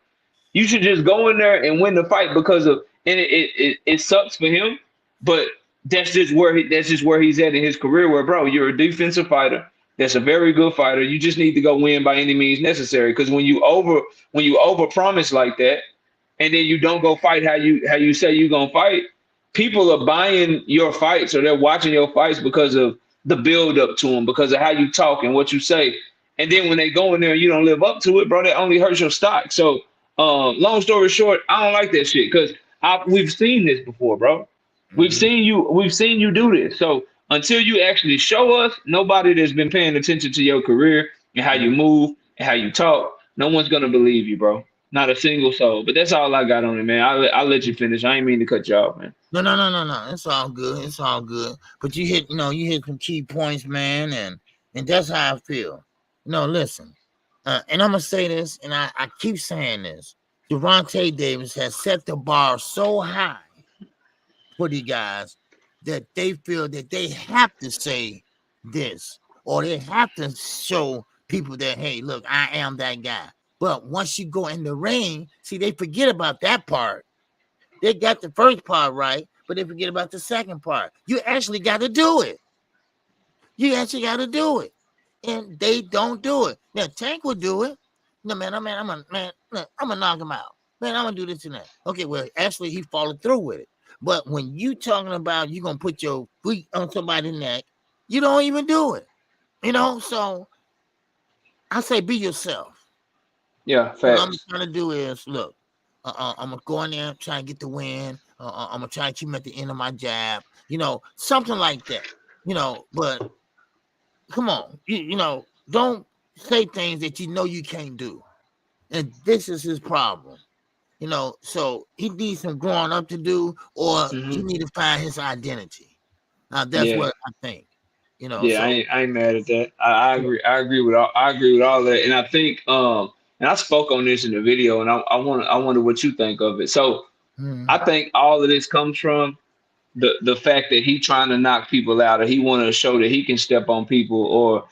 You should just go in there and win the fight because of and it sucks for him, but that's just where he's at in his career. Where, bro, you're a defensive fighter. That's a very good fighter. You just need to go win by any means necessary. Because when you over promise like that, and then you don't go fight how you say you're gonna fight, people are buying your fights or they're watching your fights because of the build up to them, because of how you talk and what you say. And then when they go in there and you don't live up to it, bro, that only hurts your stock. So, long story short, I don't like that shit because we've seen this before, bro. We've seen you do this. So until you actually show us, nobody that's been paying attention to your career and how you move and how you talk, no one's gonna believe you, bro. Not a single soul. But that's all I got on it, man. I'll let you finish. I ain't mean to cut you off, man. No. It's all good. It's all good. But you hit some key points, man, and that's how I feel. No, listen. And I'm gonna say this, and I keep saying this. Gervonta Davis has set the bar so high for the guys that they feel that they have to say this, or they have to show people that, hey, look, I am that guy. But once you go in the ring, see, they forget about that part. They got the first part right, but they forget about the second part. You actually got to do it. And they don't do it. Now, Tank will do it. No, man, I'm gonna knock him out. Man, I'm gonna do this and that. Okay, well, actually, he followed through with it. But when you talking about you gonna put your feet on somebody's neck, you don't even do it. So I say be yourself. Yeah, facts. What I'm trying to do is look, I'm gonna go in there, try and get the win. I'm gonna try and keep him at the end of my jab, something like that. But come on, don't say things that you can't do. And this is his problem. So he needs some growing up to do, or he need to find his identity. Now that's what I think. Yeah, so, I ain't mad at that. I agree. I agree with all that. And I think and I spoke on this in the video, and I wonder what you think of it. So I think all of this comes from the fact that he trying to knock people out, or he want to show that he can step on people, or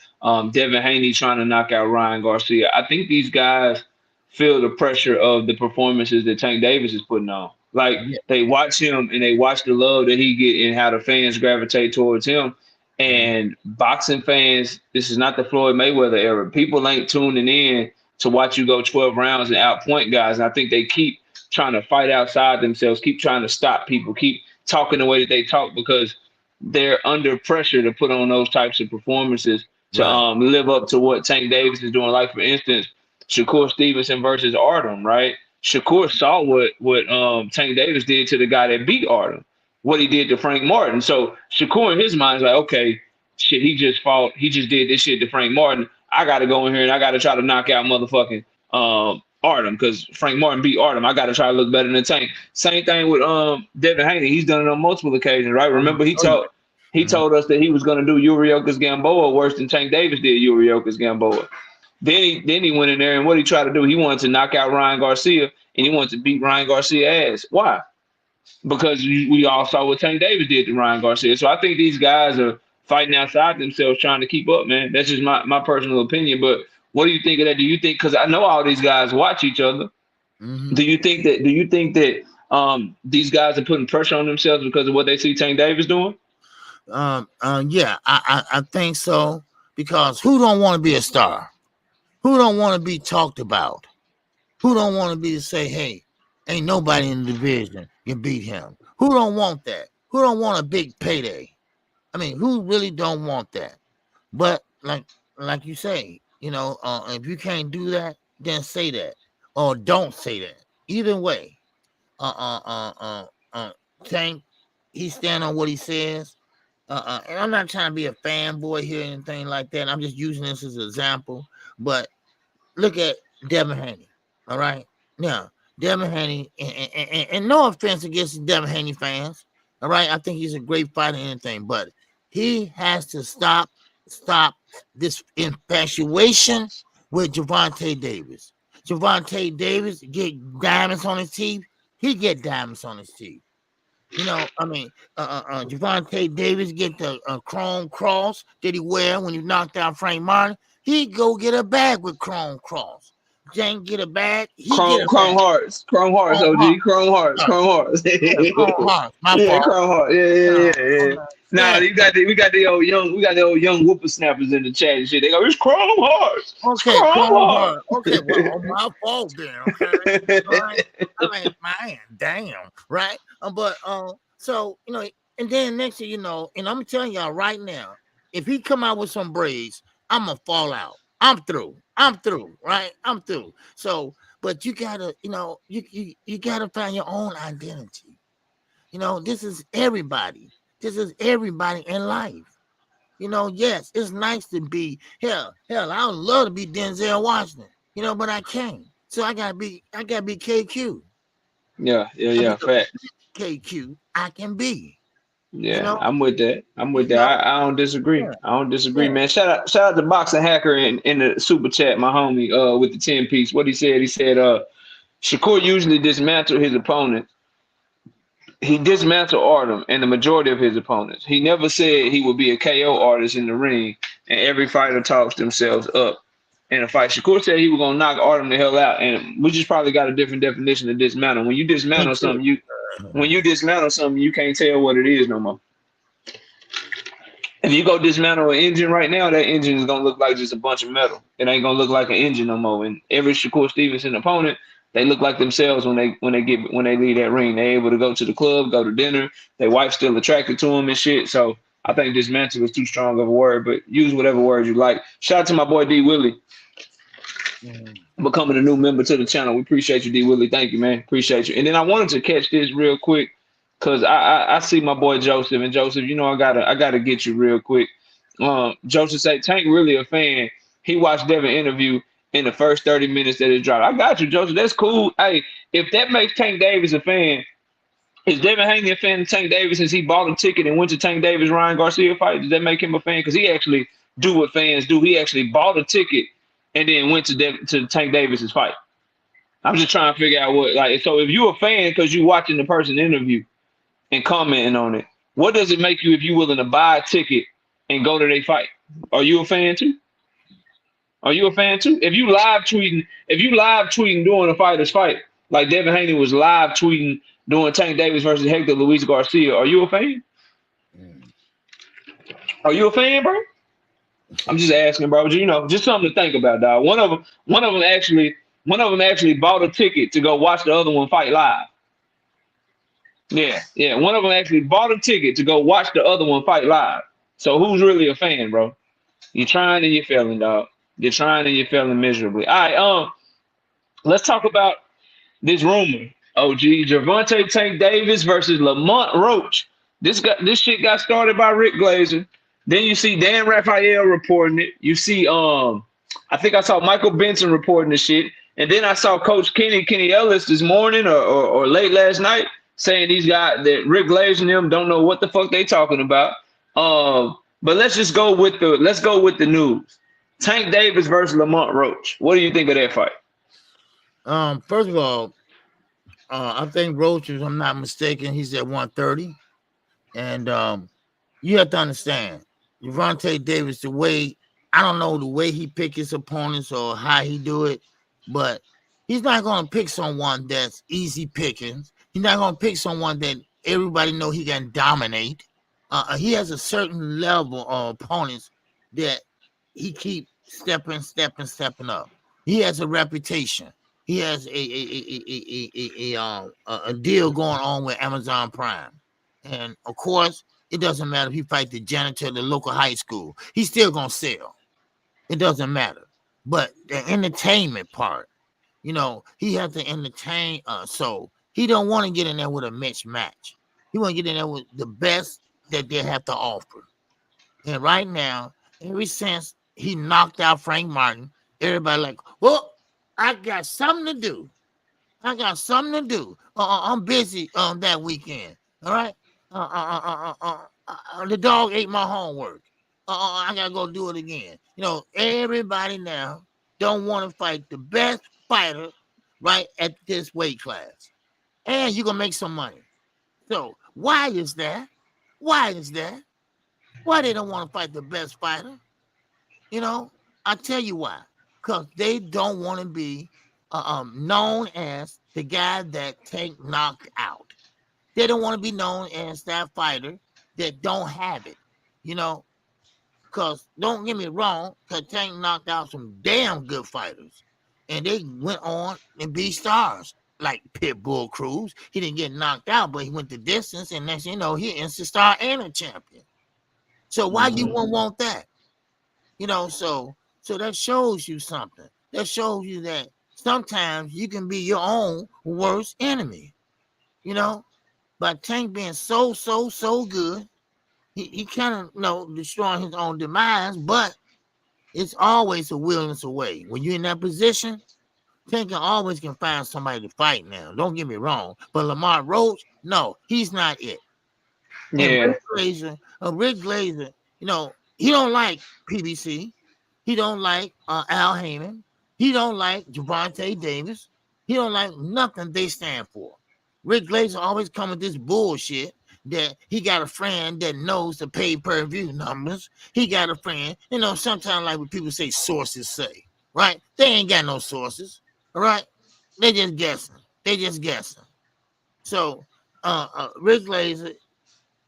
Devin Haney trying to knock out Ryan Garcia. I think these guys feel the pressure of the performances that Tank Davis is putting on. Like they watch him and they watch the love that he get and how the fans gravitate towards him. And boxing fans, this is not the Floyd Mayweather era. People ain't tuning in to watch you go 12 rounds and outpoint guys. And I think they keep trying to fight outside themselves, keep trying to stop people, keep talking the way that they talk because they're under pressure to put on those types of performances to live up to what Tank Davis is doing. Like, for instance, Shakur Stevenson versus Artem, right? Shakur saw what Tank Davis did to the guy that beat Artem, what he did to Frank Martin. So Shakur in his mind is like, okay, shit, he just did this shit to Frank Martin. I got to go in here and I got to try to knock out motherfucking Artem because Frank Martin beat Artem. I got to try to look better than Tank. Same thing with Devin Haney. He's done it on multiple occasions, right? Remember, he He told us that he was going to do Uriokas Gamboa worse than Tank Davis did Uriokas Gamboa. Then he went in there and what he tried to do, he wanted to knock out Ryan Garcia and he wanted to beat Ryan Garcia ass. Why? Because we all saw what Tank Davis did to Ryan Garcia. So I think these guys are fighting outside themselves trying to keep up, man. That's just my personal opinion. But what do you think of that? Do you think, because I know all these guys watch each other, do you think that these guys are putting pressure on themselves because of what they see Tank Davis doing? Yeah, I think so. Because who don't want to be a star? Who don't want to be talked about? Who don't want to be to say, hey, ain't nobody in the division can beat him? Who don't want that? Who don't want a big payday? I mean, who really don't want that? But like you say, you know, if you can't do that, then say that or don't say that. Either way, Tank, he stand on what he says. And I'm not trying to be a fanboy here or anything like that. I'm just using this as an example. But look at Devin Haney. All right. Now, Devin Haney, and no offense against the Devin Haney fans. All right. I think he's a great fighter and anything, but he has to stop this infatuation with Gervonta Davis. Gervonta Davis get diamonds on his teeth. He get diamonds on his teeth. You know, I mean, Gervonta Davis get the chrome cross that he wear when he knocked out Frank Martin. He go get a bag with chrome cross. Jane get a bag. Chrome hearts, OG, chrome hearts. Yeah, chrome hearts. My fault. Chrome hearts. Yeah. Nah, we got the old young whippersnappers in the chat and shit. They go, it's chrome hearts. Okay, chrome hearts. Okay, well, my fault then. Okay, right? I mean, man, damn, right? But so you know, and then next thing you know, and I'm telling y'all right now, if he come out with some braids, I'm gonna fall out. I'm through, right? I'm through. So, but you gotta, you know, you gotta find your own identity. You know, this is everybody. This is everybody in life. You know, yes, it's nice to be hell. I would love to be Denzel Washington, you know, but I can't. So I gotta be KQ. Yeah. Fact. KQ, I can be. Yeah, you know? I'm with that. I don't disagree. Yeah. I don't disagree, man. Shout out to Boxing Hacker in the super chat, my homie, with the 10 piece. What he said, Shakur usually dismantled his opponent. He dismantled Artem and the majority of his opponents. He never said he would be a KO artist in the ring, and every fighter talks themselves up in a fight. Shakur said he was gonna knock Artem the hell out, and we just probably got a different definition of dismantle. When you dismantle something, you can't tell what it is no more. If you go dismantle an engine right now, that engine is gonna look like just a bunch of metal. It ain't gonna look like an engine no more. And every Shakur Stevenson opponent, they look like themselves when they leave that ring. They're able to go to the club, go to dinner. Their wife's still attracted to them and shit. So I think dismantle is too strong of a word, but use whatever word you like. Shout out to my boy D Willie, becoming a new member to the channel. We appreciate you, D Willie. Thank you, man. Appreciate you. And then I wanted to catch this real quick because I see my boy Joseph, and Joseph, you know, I gotta get you real quick. Joseph say Tank really a fan. He watched Devin interview in the first 30 minutes that it dropped. I got you, Joseph. That's cool. Hey, if that makes Tank Davis a fan, is Devin Haney a fan of Tank Davis since he bought a ticket and went to Tank Davis Ryan Garcia fight? Does that make him a fan? Because he actually do what fans do. He actually bought a ticket and then went to Tank Davis's fight. I'm just trying to figure out what, like, so if you're a fan because you're watching the person interview and commenting on it, what does it make you if you're willing to buy a ticket and go to their fight? Are you a fan too? Are you a fan too? If you live tweeting during a fighter's fight, like Devin Haney was live tweeting doing Tank Davis versus Hector Luis Garcia, are you a fan? Are you a fan, bro? I'm just asking, bro. You know, just something to think about, dog. One of them actually bought a ticket to go watch the other one fight live. Yeah. One of them actually bought a ticket to go watch the other one fight live. So who's really a fan, bro? You're trying and you're failing, dog. You're trying and you're failing miserably. All right, let's talk about this rumor. OG, Gervonta Tank Davis versus Lamont Roach. This shit got started by Rick Glazer. Then you see Dan Raphael reporting it. You see, I think I saw Michael Benson reporting the shit. And then I saw Coach Kenny Ellis this morning or late last night saying these guys that Rick Glazer and them don't know what the fuck they talking about. But let's go with the news. Tank Davis versus Lamont Roach. What do you think of that fight? First of all, I think Roach, if I'm not mistaken, he's at 130. And you have to understand, Gervonta Davis, I don't know the way he pick his opponents or how he do it, but he's not going to pick someone that's easy pickings. He's not going to pick someone that everybody know he can dominate. He has a certain level of opponents that he keep stepping up. He has a reputation. He has a deal going on with Amazon Prime. And of course, it doesn't matter if he fight the janitor at the local high school. He's still going to sell. It doesn't matter. But the entertainment part, he has to entertain us. So he don't want to get in there with a mismatch. He want to get in there with the best that they have to offer. And right now, ever since he knocked out Frank Martin, everybody like, well, I got something to do. I'm busy that weekend. All right. The dog ate my homework. I gotta go do it again. Everybody now don't want to fight the best fighter right at this weight class, and you're gonna make some money. So why is that? Why they don't want to fight the best fighter? I tell you why. Because they don't want to be known as the guy that Tank knocked out. They don't want to be known as that fighter that don't have it, because don't get me wrong, because Tank knocked out some damn good fighters. And they went on and be stars, like Pitbull Cruz. He didn't get knocked out, but he went the distance, and next thing you know, he instant star and a champion. So why you won't want that? So that shows you something. That shows you that sometimes you can be your own worst enemy, By Tank being so good, he kind of, destroying his own demise, but it's always a willingness away. When you're in that position, Tank always can find somebody to fight now. Don't get me wrong. But Lamar Roach, no, he's not it. Yeah. And Rick Glazer, he don't like PBC. He don't like Al Heyman. He don't like Gervonta Davis. He don't like nothing they stand for. Rick Glazer always come with this bullshit that he got a friend that knows the pay-per-view numbers. He got a friend, sometimes like when people say sources say, right? They ain't got no sources, all right? They just guessing. So Rick Glazer,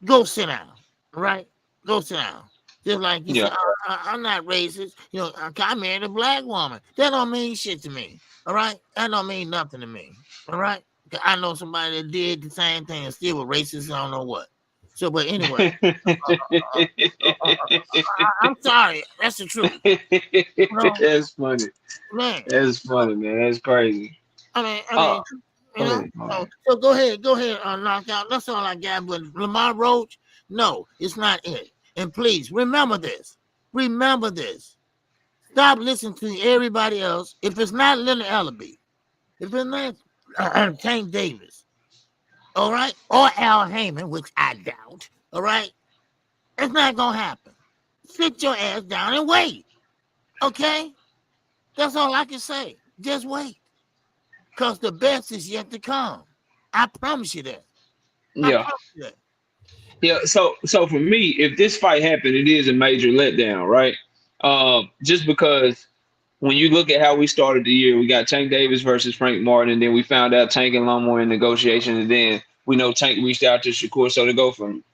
go sit down, all right? Go sit down. Just like you said, I'm not racist. I married a black woman. That don't mean shit to me. All right? That don't mean nothing to me. All right? I know somebody that did the same thing and still was racist. I don't know what. So, but anyway, I'm sorry. That's the truth. That's funny. Man. That's funny, man. That's crazy. I mean, so go ahead, knock out. That's all I got. But Lamar Roach, no, it's not it. And please remember this. Stop listening to everybody else. If it's not Leonard Ellaby, if it's not Tank Davis, all right, or Al Heyman, which I doubt, all right, it's not gonna happen. Sit your ass down and wait. Okay? That's all I can say. Just wait. Because the best is yet to come. I promise you that. Yeah, so for me, if this fight happened, it is a major letdown, right? Just because when you look at how we started the year, we got Tank Davis versus Frank Martin, and then we found out Tank and Lamont were in negotiations, and then we know Tank reached out to Shakur. So to go from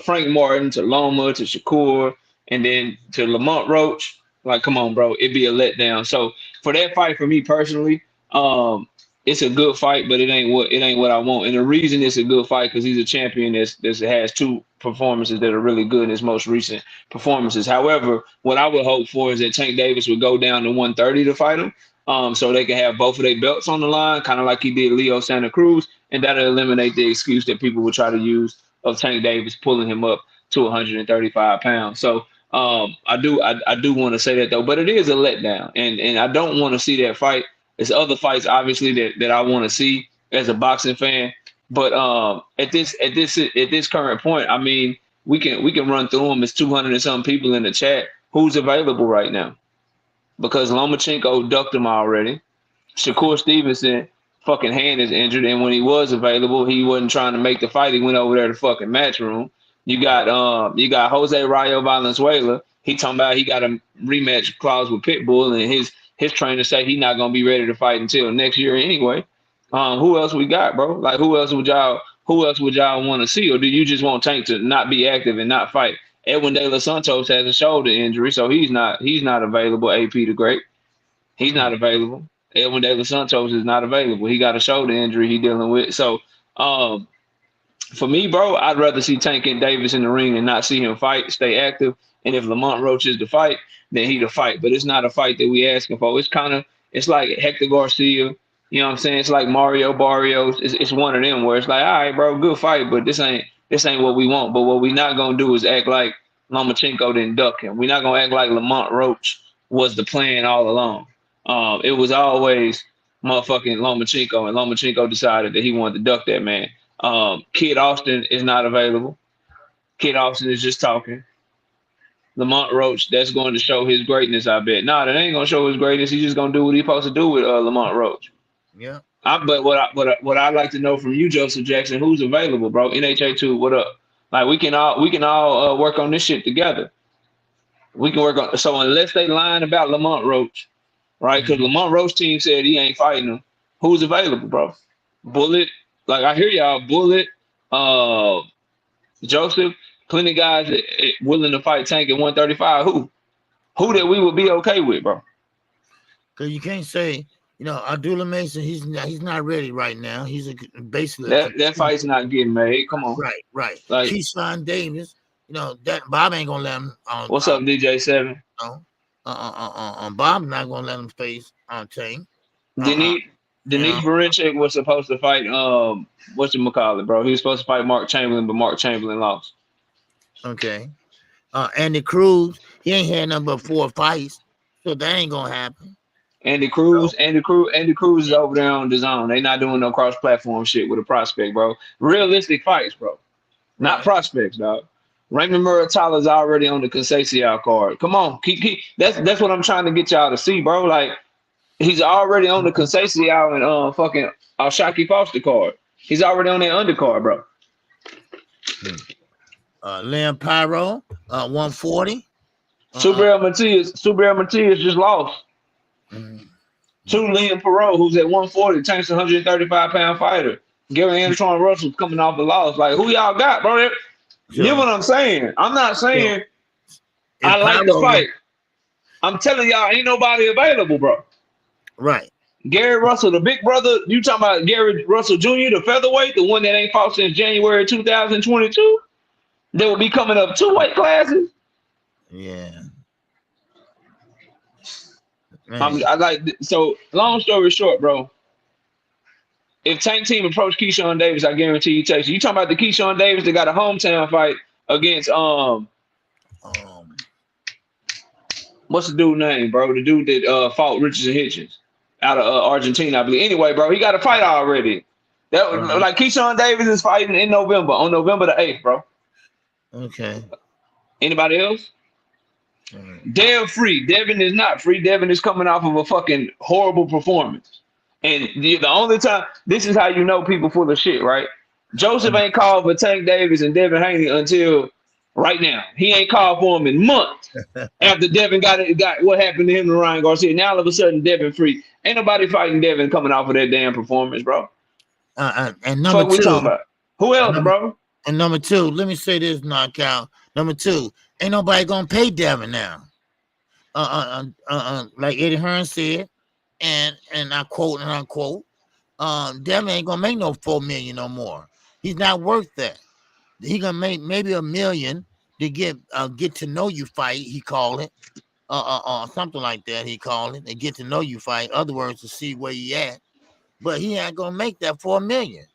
Frank Martin to Loma to Shakur, and then to Lamont Roach, like, come on, bro, it'd be a letdown. So for that fight, for me personally, it's a good fight, but it ain't what I want. And the reason it's a good fight because he's a champion that has two performances that are really good in his most recent performances. However, what I would hope for is that Tank Davis would go down to 130 to fight him, so they can have both of their belts on the line, kind of like he did Leo Santa Cruz, and that'll eliminate the excuse that people would try to use of Tank Davis pulling him up to 135 pounds. So I do want to say that though, but it is a letdown, and I don't want to see that fight. There's other fights, obviously, that I want to see as a boxing fan. But at this current point, I mean, we can run through them. It's 200 and some people in the chat. Who's available right now? Because Lomachenko ducked him already. Shakur Stevenson fucking hand is injured, and when he was available, he wasn't trying to make the fight. He went over there to fucking match room. You got Jose Rayo Valenzuela. He talking about he got a rematch clause with Pitbull, and his trainer say he not gonna be ready to fight until next year anyway. Who else we got, bro? Like who else would y'all want to see, or do you just want Tank to not be active and not fight? Edwin De Los Santos has a shoulder injury, so he's not available. AP the Great, he's not available. Edwin De Los Santos is not available. He got a shoulder injury he dealing with. So, for me, bro, I'd rather see Tank and Davis in the ring and not see him fight, stay active. And if Lamont Roach is the fight, then he the fight. But it's not a fight that we asking for. It's like Hector Garcia. You know what I'm saying? It's like Mario Barrios. It's one of them where it's like, all right, bro, good fight, but this ain't what we want. But what we not gonna do is act like Lomachenko didn't duck him. We're not gonna act like Lamont Roach was the plan all along. It was always motherfucking Lomachenko, and Lomachenko decided that he wanted to duck that man. Kid Austin is not available. Kid Austin is just talking. Lamont Roach, that's going to show his greatness, I bet. Nah, that ain't gonna show his greatness. He's just gonna do what he's supposed to do with Lamont Roach. Yeah. But what I'd like to know from you, Joseph Jackson, who's available, bro? NHA2, what up? Like we can all work on this shit together. We can work on. So unless they lying about Lamont Roach, right? Because Lamont Roach team said he ain't fighting him. Who's available, bro? Bullet. Like I hear y'all, Bullet, Joseph, plenty guys willing to fight Tank at 135. Who that we would be okay with, bro? Because you can't say, Abdullah Mason, he's not ready right now. He's basically that fight's not getting made. Come on. Right. Like Keyshawn Davis, that Bob ain't gonna let him. What's up, DJ7? No, Bob not gonna let him face on Tank. Denise Barincek was supposed to fight whatchamacallit, bro. He was supposed to fight Mark Chamberlain, but Mark Chamberlain lost. Okay. Andy Cruz, he ain't had nothing but 4 fights, so that ain't gonna happen. Andy Cruz is over there on the zone. They not doing no cross-platform shit with a prospect, bro. Realistic fights, bro. Not prospects, dog. Raymond Muratala's already on the Cacace card. Come on, keep. That's what I'm trying to get y'all to see, bro. Like he's already on the Cacace and fucking Shaki Foster card. He's already on that undercard, bro. Liam Pyro, 140. Subriel Matias just lost. To Liam Perot, who's at 140, Tank's 135-pound fighter. Gary Antoine Russell's coming off the loss. Like, who y'all got, bro? You know what I'm saying? I'm not saying I like the fight. I'm telling y'all, ain't nobody available, bro. Right. Gary Russell, the big brother, you talking about Gary Russell Jr., the featherweight, the one that ain't fought since January 2022? That will be coming up 2 weight classes? Yeah. So long story short, bro. If Tank team approach Keyshawn Davis, I guarantee he takes it. You talking about the Keyshawn Davis that got a hometown fight against what's the dude name, bro? The dude that fought Richardson Hitchens out of Argentina, I believe. Anyway, bro, he got a fight already. That was like Keyshawn Davis is fighting in November, on November the 8th, bro. Okay. Anybody else? Devin free. Devin is not free. Devin is coming off of a fucking horrible performance. And the only time, this is how you know people full of shit, right? Joseph ain't called for Tank Davis and Devin Haney until right now. He ain't called for him in months after Devin got what happened to him and Ryan Garcia. Now all of a sudden Devin free. Ain't nobody fighting Devin coming off of that damn performance, bro. And number 2, we talking about? Who else, bro? And number 2, let me say this, knockout. Number 2, ain't nobody gonna pay Devin now. Like Eddie Hearn said, and I quote and unquote, Devin ain't gonna make no $4 million no more. He's not worth that. He gonna make maybe $1 million to get to know you fight. He called it, something like that. He called it, and get to know you fight. Other words, to see where you at. But he ain't gonna make that $4 million.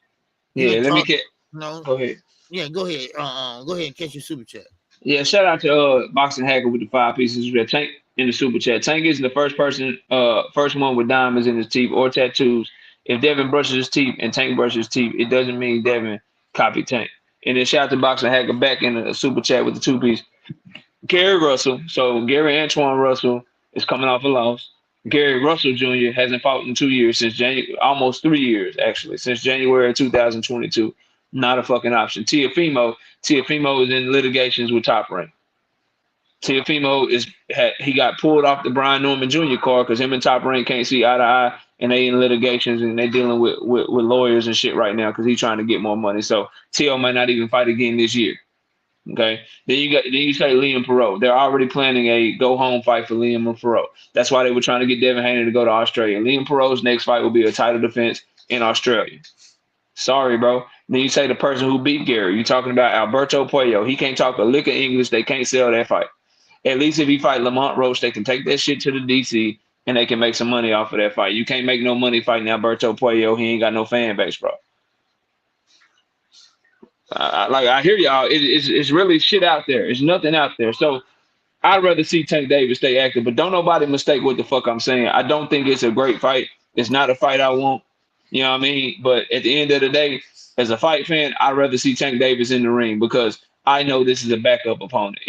Yeah, let me get. No, go ahead. Yeah, go ahead. Go ahead and catch your super chat. Yeah, shout out to Boxing Hacker with the 5 pieces. Tank in the super chat. Tank isn't the first one with diamonds in his teeth or tattoos. If Devin brushes his teeth and Tank brushes his teeth, it doesn't mean Devin copied Tank. And then shout out to Boxing Hacker back in the super chat with the 2-piece. Gary Russell. So Gary Antoine Russell is coming off a loss. Gary Russell Jr. hasn't fought in 2 years since almost 3 years actually, since January 2022. Not a fucking option. Teofimo is in litigations with Top Rank. Teofimo he got pulled off the Brian Norman Jr. card because him and Top Rank can't see eye to eye, and they in litigations and they dealing with lawyers and shit right now because he's trying to get more money. So Teo might not even fight again this year. Okay. Then you say Liam Perot. They're already planning a go home fight for Liam and Perot. That's why they were trying to get Devin Haney to go to Australia. Liam Perot's next fight will be a title defense in Australia. Sorry, bro. Then you say the person who beat Gary. You're talking about Alberto Puello. He can't talk a lick of English. They can't sell that fight. At least if he fight Lamont Roach, they can take that shit to the DC and they can make some money off of that fight. You can't make no money fighting Alberto Puello. He ain't got no fan base, bro. I hear y'all. It's really shit out there. It's nothing out there. So I'd rather see Tank Davis stay active, but don't nobody mistake what the fuck I'm saying. I don't think it's a great fight. It's not a fight I want. You know what I mean? But at the end of the day, as a fight fan, I'd rather see Tank Davis in the ring because I know this is a backup opponent.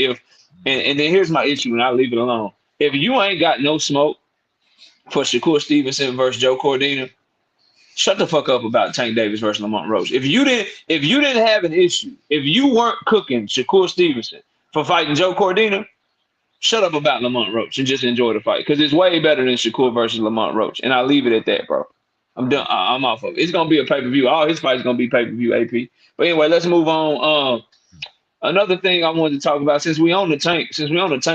And then here's my issue, and I'll leave it alone. If you ain't got no smoke for Shakur Stevenson versus Joe Cordina, shut the fuck up about Tank Davis versus Lamont Roach. If you didn't have an issue, if you weren't cooking Shakur Stevenson for fighting Joe Cordina, shut up about Lamont Roach and just enjoy the fight because it's way better than Shakur versus Lamont Roach. And I'll leave it at that, bro. I'm done. I'm off of it. It's gonna be a pay-per-view. All his fights gonna be pay-per-view, AP. But anyway, let's move on. Another thing I wanted to talk about, since we on the Tank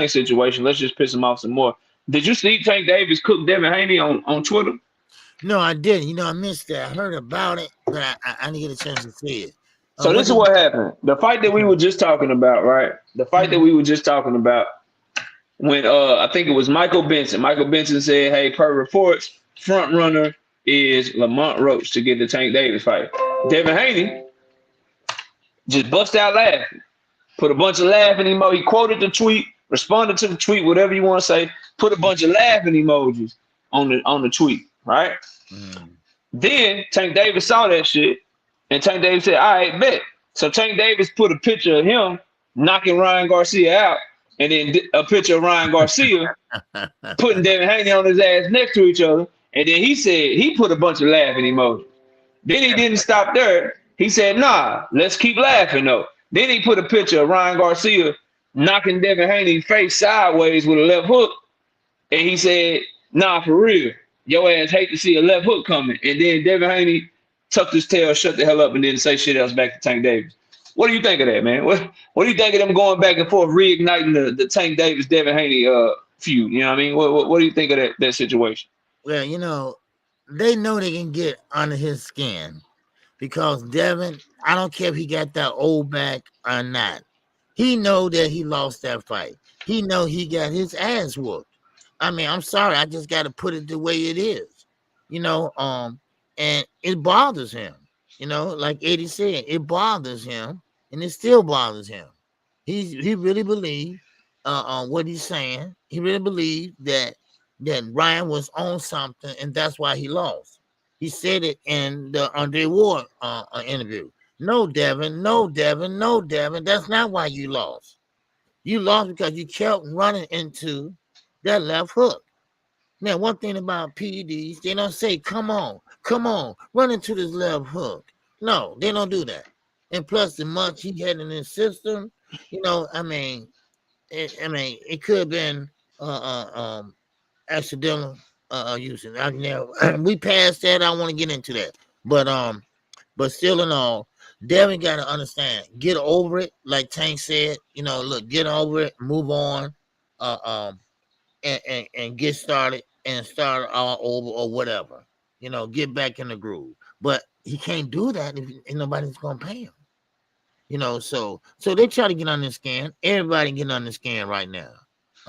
situation, let's just piss him off some more. Did you see Tank Davis cook Devin Haney on Twitter? No, I didn't. You know, I missed that. I heard about it, but I didn't get a chance to see it. So this is what happened. The fight that we were just talking about, right? The fight that we were just talking about when I think it was Michael Benson. Michael Benson said, hey, per reports, front runner is Lamont Roach to get the Tank Davis fight. Devin Haney just bust out laughing. Put a bunch of laughing emojis. He quoted the tweet, responded to the tweet, whatever you want to say. Put a bunch of laughing emojis on the tweet, right? Then Tank Davis saw that shit, and Tank Davis said, all right, bet. So Tank Davis put a picture of him knocking Ryan Garcia out, and then a picture of Ryan Garcia putting Devin Haney on his ass next to each other. And then he said he put a bunch of laughing emojis. Then he didn't stop there. He said, nah, let's keep laughing, though. Then he put a picture of Ryan Garcia knocking Devin Haney's face sideways with a left hook. And he said, nah, for real. Your ass hate to see a left hook coming. And then Devin Haney tucked his tail, shut the hell up, and didn't say shit else back to Tank Davis. What do you think of that, man? What do you think of them going back and forth, reigniting the Tank Davis-Devin Haney feud? You know what I mean? What do you think of that situation? Well, you know, they know they can get under his skin because Devin, I don't care if he got that old back or not. He know that he lost that fight. He know he got his ass whooped. I mean, I'm sorry. I just got to put it the way it is, you know, and it bothers him, you know, like Eddie said, it bothers him and it still bothers him. He really believed what he's saying. He really believed that Ryan was on something and that's why he lost. He said it in the Andre Ward interview. No, Devin, that's not why you lost. You lost because you kept running into that left hook. Now, one thing about PEDs, they don't say, come on, run into this left hook. No, they don't do that. And plus, the much he had in his system, you know, it could have been accidental using. We passed that. I don't want to get into that. But still in all, Devin got to understand, get over it. Like Tank said, you know, look, get over it, move on, and get started and start all over or whatever. You know, get back in the groove. But he can't do that if nobody's gonna pay him. You know, so they try to get on this scan. Everybody getting on the scan right now.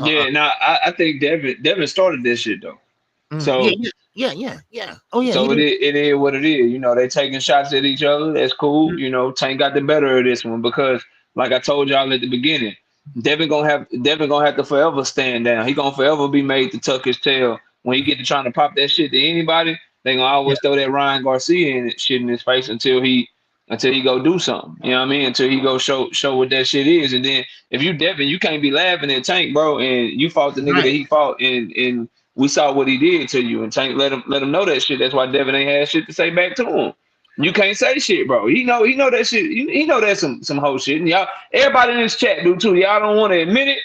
Yeah, now I think Devin started this shit though. So yeah. Oh yeah. So it is what it is. You know, they taking shots at each other. That's cool. You know, Tank got the better of this one because, like I told y'all at the beginning, Devin gonna have to forever stand down. He gonna forever be made to tuck his tail. When he get to trying to pop that shit to anybody, they gonna always throw that Ryan Garcia shit in his face until he until he go do something. You know what I mean? Until he go show what that shit is. And then if you Devin, you can't be laughing at Tank, bro. And you fought the nigga that he fought, and we saw what he did to you. And Tank let him know that shit. That's why Devin ain't had shit to say back to him. You can't say shit, bro. He know that shit. He know that's some whole shit. And y'all, everybody in this chat do too. Y'all don't want to admit it,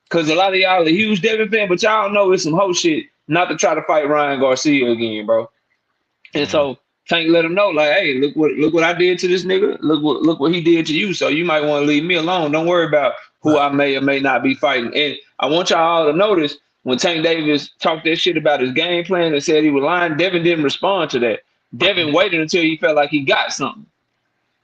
because a lot of y'all are huge Devin fan, but y'all know it's some whole shit not to try to fight Ryan Garcia again, bro. And so Tank let him know, like, hey, look what I did to this nigga. Look what he did to you. So you might want to leave me alone. Don't worry about who I may or may not be fighting. And I want y'all all to notice when Tank Davis talked that shit about his game plan and said he was lying, Devin didn't respond to that. Devin waited until he felt like he got something.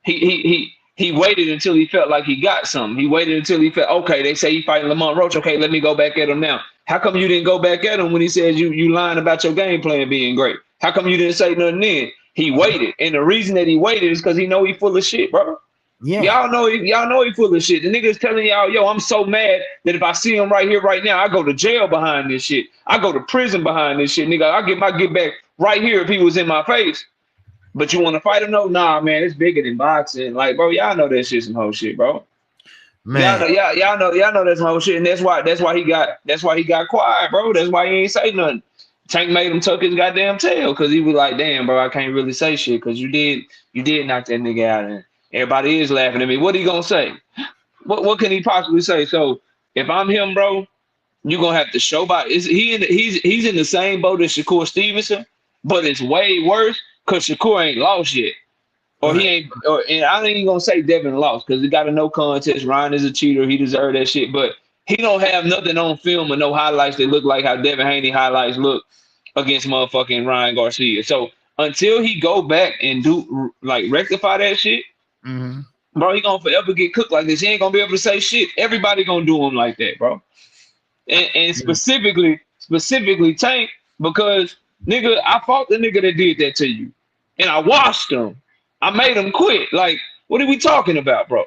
He waited until he felt like he got something. He waited until he felt, okay, they say he fighting Lamont Roach. Okay, let me go back at him now. How come you didn't go back at him when he says you lying about your game plan being great? How come you didn't say nothing then? He waited. And the reason that he waited is because he know he full of shit, bro. Yeah. Y'all know he full of shit. The nigga's telling y'all, yo, I'm so mad that if I see him right here, right now, I go to jail behind this shit. I go to prison behind this shit, nigga. I get my get back right here if he was in my face. But you want to fight him? No, nah, man, it's bigger than boxing. Like, bro, y'all know that shit's some whole shit, bro. Man, y'all know that's some whole shit, and that's why he got quiet, bro. That's why he ain't say nothing. Tank made him tuck his goddamn tail because he was like, damn, bro, I can't really say shit because you did knock that nigga out, and everybody is laughing at me. What he gonna say? What can he possibly say? So if I'm him, bro, you gonna have to show by. He's in the same boat as Shakur Stevenson, but it's way worse. Cause Shakur ain't lost yet, and I ain't gonna say Devin lost because he got a no contest. Ryan is a cheater; he deserved that shit. But he don't have nothing on film or no highlights that look like how Devin Haney highlights look against motherfucking Ryan Garcia. So until he go back and do like rectify that shit, bro, he gonna forever get cooked like this. He ain't gonna be able to say shit. Everybody gonna do him like that, bro. And specifically Tank, because nigga, I fought the nigga that did that to you. And I washed him. I made him quit. Like, what are we talking about, bro?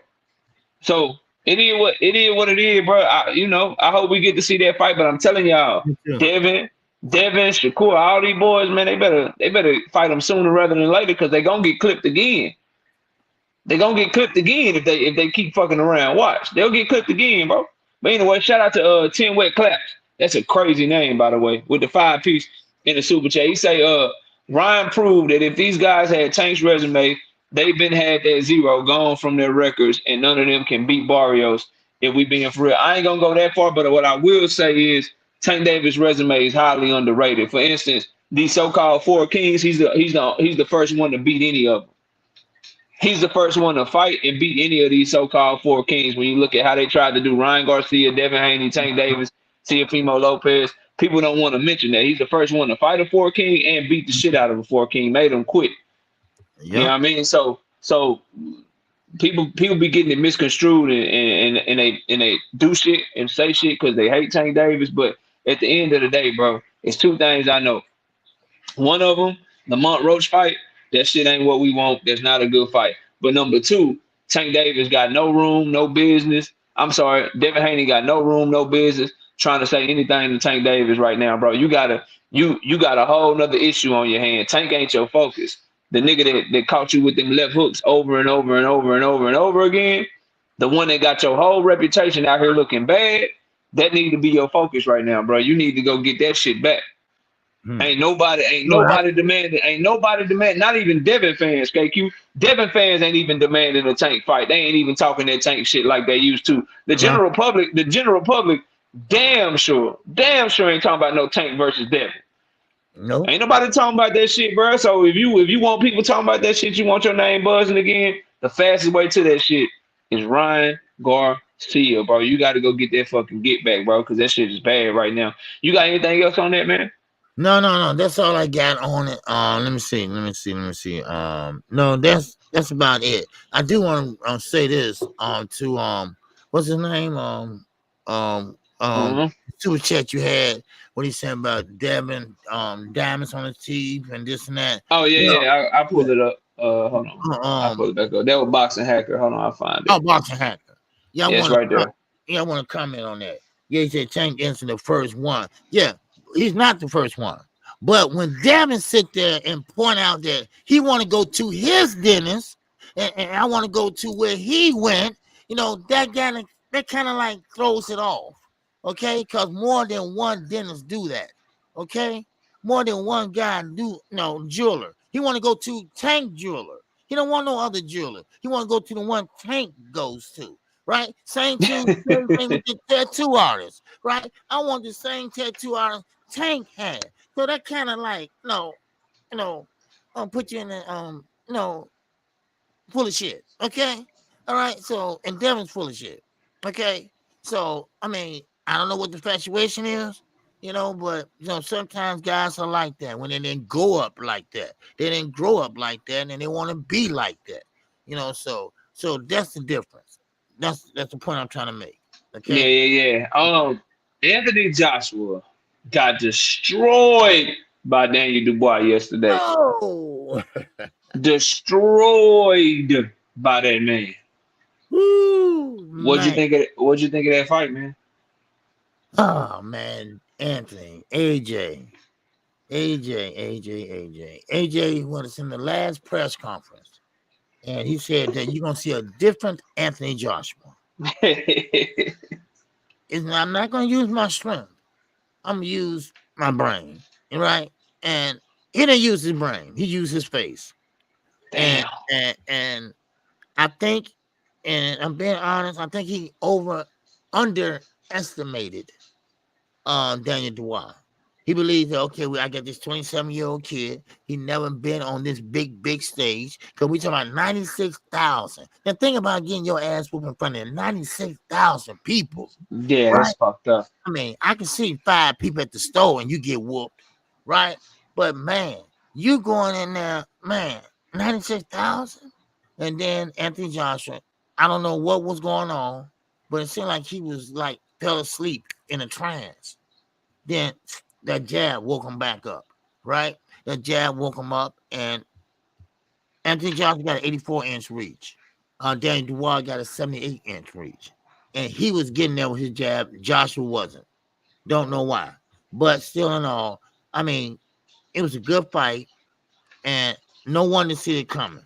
So it is what it is, bro. I hope we get to see that fight. But I'm telling y'all, Devin, Shakur, all these boys, man, they better fight them sooner rather than later because they gonna get clipped again. They gonna get clipped again if they keep fucking around. Watch, they'll get clipped again, bro. But anyway, shout out to 10 Wet Claps. That's a crazy name, by the way, with the 5-piece in the super chat. He say, Ryan proved that if these guys had Tank's resume, they've been had that 0 gone from their records, and none of them can beat Barrios if we being for real. I ain't gonna go that far, but what I will say is Tank Davis' resume is highly underrated. For instance, these so-called 4 Kings, he's the first one to beat any of them. He's the first one to fight and beat any of these so-called 4 Kings. When you look at how they tried to do Ryan Garcia, Devin Haney, Tank Davis, Teofimo Lopez, people don't want to mention that. He's the first one to fight a 4 King and beat the shit out of a 4 King, made him quit. Yep. You know what I mean? So people be getting it misconstrued and they do shit and say shit because they hate Tank Davis. But at the end of the day, bro, it's 2 things I know. One of them, the Lamont Roach fight, that shit ain't what we want. That's not a good fight. But number 2, Tank Davis got no room, no business. I'm sorry, Devin Haney got no room, no business trying to say anything to Tank Davis right now, bro. You got a whole nother issue on your hand. Tank ain't your focus. The nigga that caught you with them left hooks over and over and over and over and over again, the one that got your whole reputation out here looking bad, that need to be your focus right now, bro. You need to go get that shit back. Ain't nobody demanding, not even Devin fans, KQ. Devin fans ain't even demanding a Tank fight. They ain't even talking that Tank shit like they used to. The general public, damn sure ain't talking about no Tank versus Devin. No, ain't nobody talking about that shit, bro. So if you want people talking about that shit, you want your name buzzing again, the fastest way to that shit is Ryan Garcia, bro. You got to go get that fucking get back, bro, because that shit is bad right now. You got anything else on that, man? No. That's all I got on it. Let me see. No, that's about it. I do want to say this. To what's his name? Super chat you had. What he said about Devin, diamonds on his teeth and this and that. Oh yeah. I pulled it up. Hold on. I pulled it back up. That was Boxing Hacker. Hold on, I'll find it. Oh, Boxing Hacker. Yeah, it's right there. I want to comment on that. Yeah, he said Tank Jensen the first one. Yeah. He's not the first one. But when Devin sit there and point out that he want to go to his dentist and I want to go to where he went, that kind of like throws it off, okay? Because more than one dentist do that, okay? More than one guy do, jeweler. He want to go to Tank jeweler. He don't want no other jeweler. He want to go to the one Tank goes to, right? Same thing with the tattoo artist, right? I want the same tattoo artist Tank had. So that kind of like, put you in a, full of shit. Okay. All right. So, and Devin's full of shit. Okay. So, I mean, I don't know what the infatuation is, but, sometimes guys are like that when they didn't go up like that. They didn't grow up like that and they want to be like that, so that's the difference. That's the point I'm trying to make. Okay. Yeah. Anthony Joshua got destroyed by Daniel Dubois yesterday. Oh, Destroyed by that man. woo, What'd you man. think of that fight, man? Oh man, Anthony, AJ was in the last press conference, and he said that you're gonna see a different Anthony Joshua. I'm not gonna use my strength. I'm gonna use my brain, right? And he didn't use his brain; he used his face. Damn. And I think, and I'm being honest, I think he underestimated Daniel Dubois. He believes that, okay, I got this 27-year-old kid. He never been on this big stage. Because we talking about 96,000. Now think about getting your ass whooped in front of 96,000 people. Yeah, right? That's fucked up. I mean, I can see 5 people at the store and you get whooped, right? But man, you going in there, man, 96,000? And then Anthony Joshua, I don't know what was going on, but it seemed like he was like fell asleep in a trance. Then that jab woke him back up, right? That jab woke him up, and Anthony Joshua got an 84-inch reach. Daniel Dubois got a 78-inch reach. And he was getting there with his jab. Joshua wasn't. Don't know why. But still in all, I mean, it was a good fight, and no one to see it coming.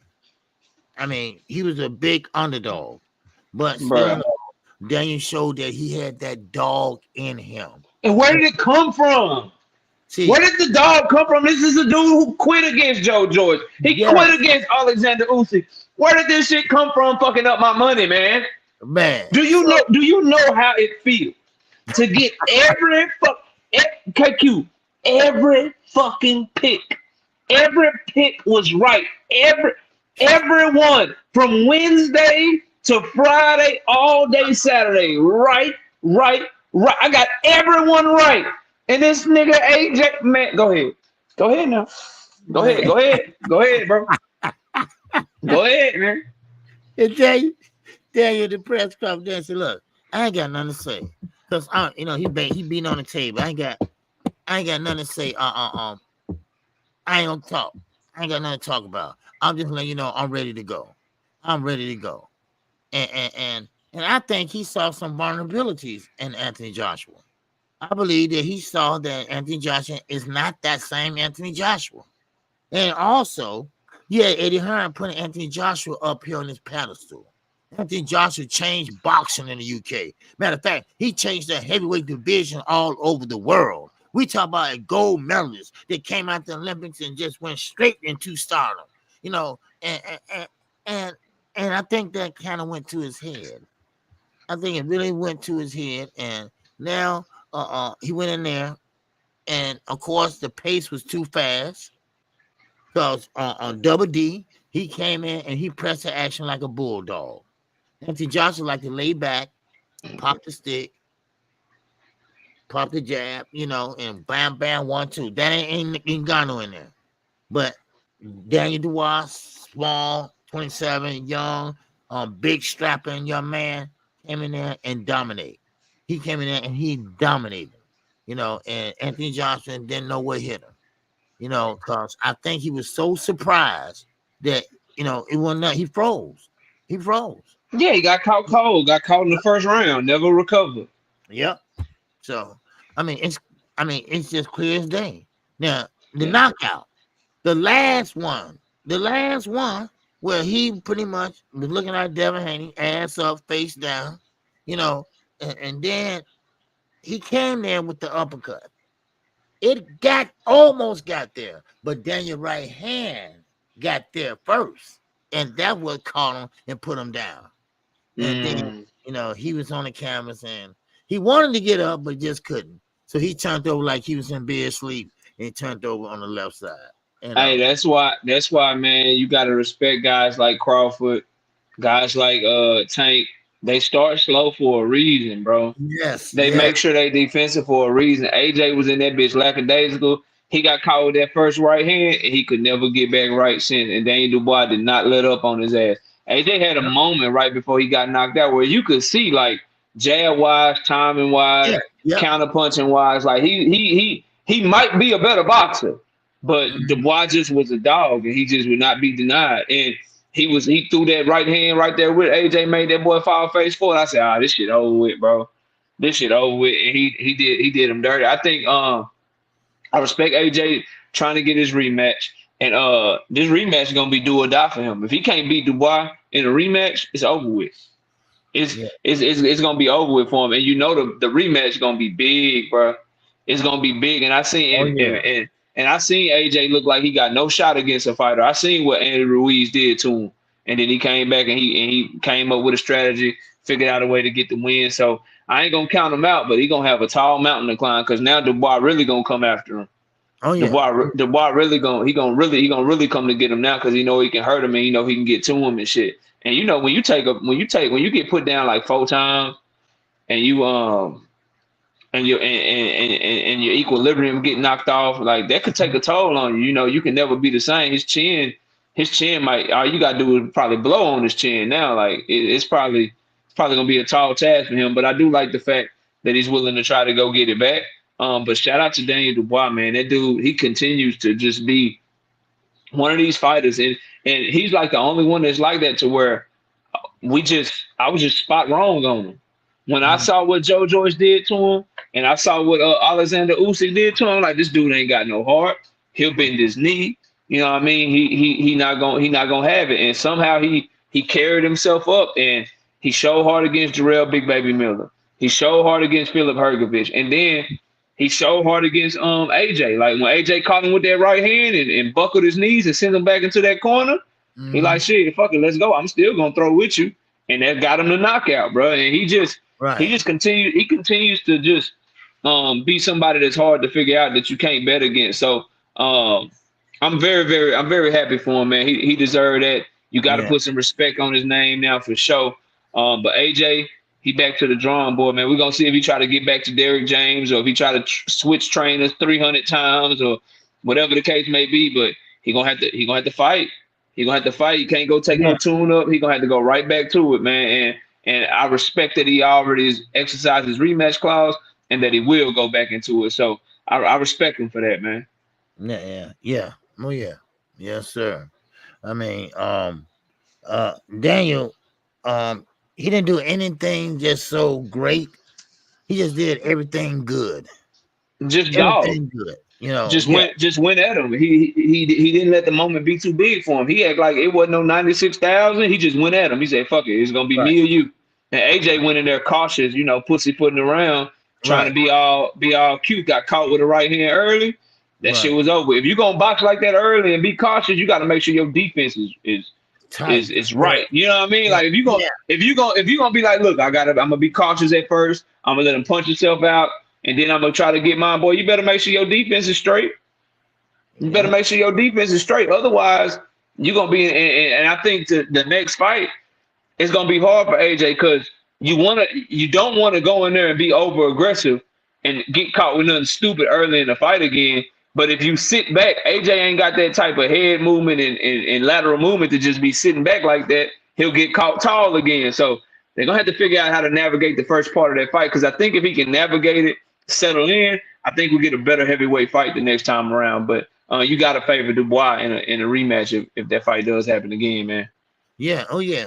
I mean, he was a big underdog. But still in all, Daniel showed that he had that dog in him. And where did it come from? See, where did the dog come from? This is a dude who quit against Joe George. He quit against Alexander Usyk. Where did this shit come from? Fucking up my money, man. Man, do you know how it feels to get every fucking pick? Every pick was right. Everyone from Wednesday to Friday, all day Saturday, right. I got everyone right. And this nigga AJ, man, go ahead now. Go ahead, bro. Go ahead, man. And Daniel, the press conference, said, look, I ain't got nothing to say. Because he beating on the table. I ain't got nothing to say. I ain't gonna talk. I ain't got nothing to talk about. I'm just letting you know I'm ready to go. I'm ready to go. And I think he saw some vulnerabilities in Anthony Joshua. I believe that he saw that Anthony Joshua is not that same Anthony Joshua. And also, Eddie Hearn putting Anthony Joshua up here on this pedestal. Anthony Joshua changed boxing in the UK. Matter of fact, he changed the heavyweight division all over the world. We talk about a gold medalist that came out the Olympics and just went straight into stardom. And I think that kind of went to his head. I think it really went to his head, and now he went in there, and of course the pace was too fast. Because on Double D, he came in and he pressed the action like a bulldog. Anthony Joshua like to lay back, pop the stick, pop the jab, and bam, 1-2. That ain't Ngannou in there. But Daniel Dubois, small, 27, young, big strapping young man, came in there and dominated. He came in there and he dominated, and Anthony Joshua didn't know what hit him, because I think he was so surprised that, it wasn't that he froze. He froze. Yeah, he got caught cold, got caught in the first round, never recovered. Yep. So, it's just clear as day. Now, the knockout, the last one Well, he pretty much was looking at Devin Haney, ass up, face down, and then he came there with the uppercut. It almost got there, but Daniel right hand got there first, and that what caught him and put him down. And then he was on the cameras and he wanted to get up but just couldn't. So he turned over like he was in bed asleep and he turned over on the left side. Hey, that's why, man, you gotta respect guys like Crawford, guys like Tank. They start slow for a reason, bro. Yes. They make sure they defensive for a reason. AJ was in that bitch lackadaisical. He got caught with that first right hand, and he could never get back right since. And Daniel Dubois did not let up on his ass. AJ had a moment right before he got knocked out where you could see, like, jab-wise, timing-wise, counter-punching-wise. Like, he might be a better boxer, but Dubois just was a dog, and he just would not be denied. And he threw that right hand right there with AJ, made that boy fall face forward. I said, this shit over with, bro. This shit over with. And he did him dirty. I think I respect AJ trying to get his rematch. And this rematch is gonna be do or die for him. If he can't beat Dubois in a rematch, it's over with. It's gonna be over with for him. And the rematch is gonna be big, bro. It's gonna be big. And I seen and I seen AJ look like he got no shot against a fighter. I seen what Andy Ruiz did to him, and then he came back and he came up with a strategy, figured out a way to get the win. So I ain't gonna count him out, but he gonna have a tall mountain to climb because now Dubois really gonna come after him. Oh yeah, Dubois really gonna really come to get him now because he know he can hurt him and he know he can get to him and shit. And when you get put down like 4 times and and your equilibrium get knocked off, like that could take a toll on you. You can never be the same. His chin might, all you gotta do is probably blow on his chin now. Like it's probably gonna be a tall task for him. But I do like the fact that he's willing to try to go get it back. But shout out to Daniel Dubois, man. That dude, he continues to just be one of these fighters, and he's like the only one that's like that to where I was just spot wrong on him. When I saw what Joe Joyce did to him, and I saw what Alexander Usyk did to him, like this dude ain't got no heart. He'll bend his knee. You know what I mean? He not gonna have it. And somehow he carried himself up, and he showed hard against Jarrell Big Baby Miller. He showed hard against Philip Hergovich, and then he showed hard against AJ. Like when AJ caught him with that right hand and buckled his knees and sent him back into that corner, he like, shit, fuck it, let's go. I'm still gonna throw with you, and that got him the knockout, bro. And he continues to just be somebody that's hard to figure out that you can't bet against. So I'm very happy for him, man. He deserved that. You got to put some respect on his name now for sure. But AJ, he back to the drawing board, man. We're gonna see if he try to get back to Derrick James or if he try to switch trainers 300 times or whatever the case may be. But he gonna have to fight. He gonna have to fight. He can't go take no tune up. He gonna have to go right back to it, man. And I respect that he already has exercised his rematch clause and that he will go back into it. So I respect him for that, man. Yeah. Oh yeah. Yes, sir. I mean, Daniel, he didn't do anything just so great. He just did everything good. Just everything good. Just went at him. He didn't let the moment be too big for him. He act like it wasn't no 96,000. He just went at him. He said, "Fuck it, it's gonna be me or you." And AJ went in there cautious, pussyfooting around, trying to be all cute. Got caught with a right hand early. That shit was over. If you gonna box like that early and be cautious, you got to make sure your defense is right. You know what I mean? Like if you gonna be like, look, I'm gonna be cautious at first. I'm gonna let him punch himself out, and then I'm gonna try to get mine. Boy, you better make sure your defense is straight. You better make sure your defense is straight. Otherwise, you're gonna be and I think the next fight, it's gonna be hard for AJ because you don't want to go in there and be over aggressive and get caught with nothing stupid early in the fight again. But if you sit back, AJ ain't got that type of head movement and lateral movement to just be sitting back like that. He'll get caught tall again. So they're going to have to figure out how to navigate the first part of that fight. Because I think if he can navigate it, settle in, I think we'll get a better heavyweight fight the next time around. But you got to favor Dubois in a rematch if that fight does happen again, man. Yeah. Oh, yeah.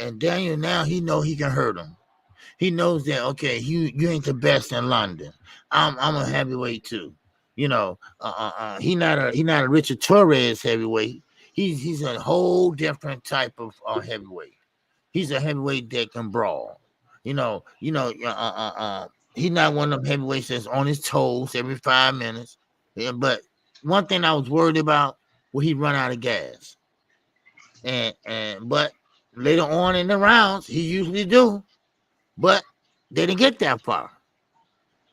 And Daniel, now he know he can hurt him. He knows that, okay, you ain't the best in London. I'm a heavyweight too. He not a Richard Torres heavyweight. He's a whole different type of heavyweight. He's a heavyweight that can brawl. He's not one of them heavyweights that's on his toes every 5 minutes. Yeah, but one thing I was worried about was he run out of gas. But later on in the rounds, he usually do, but they didn't get that far.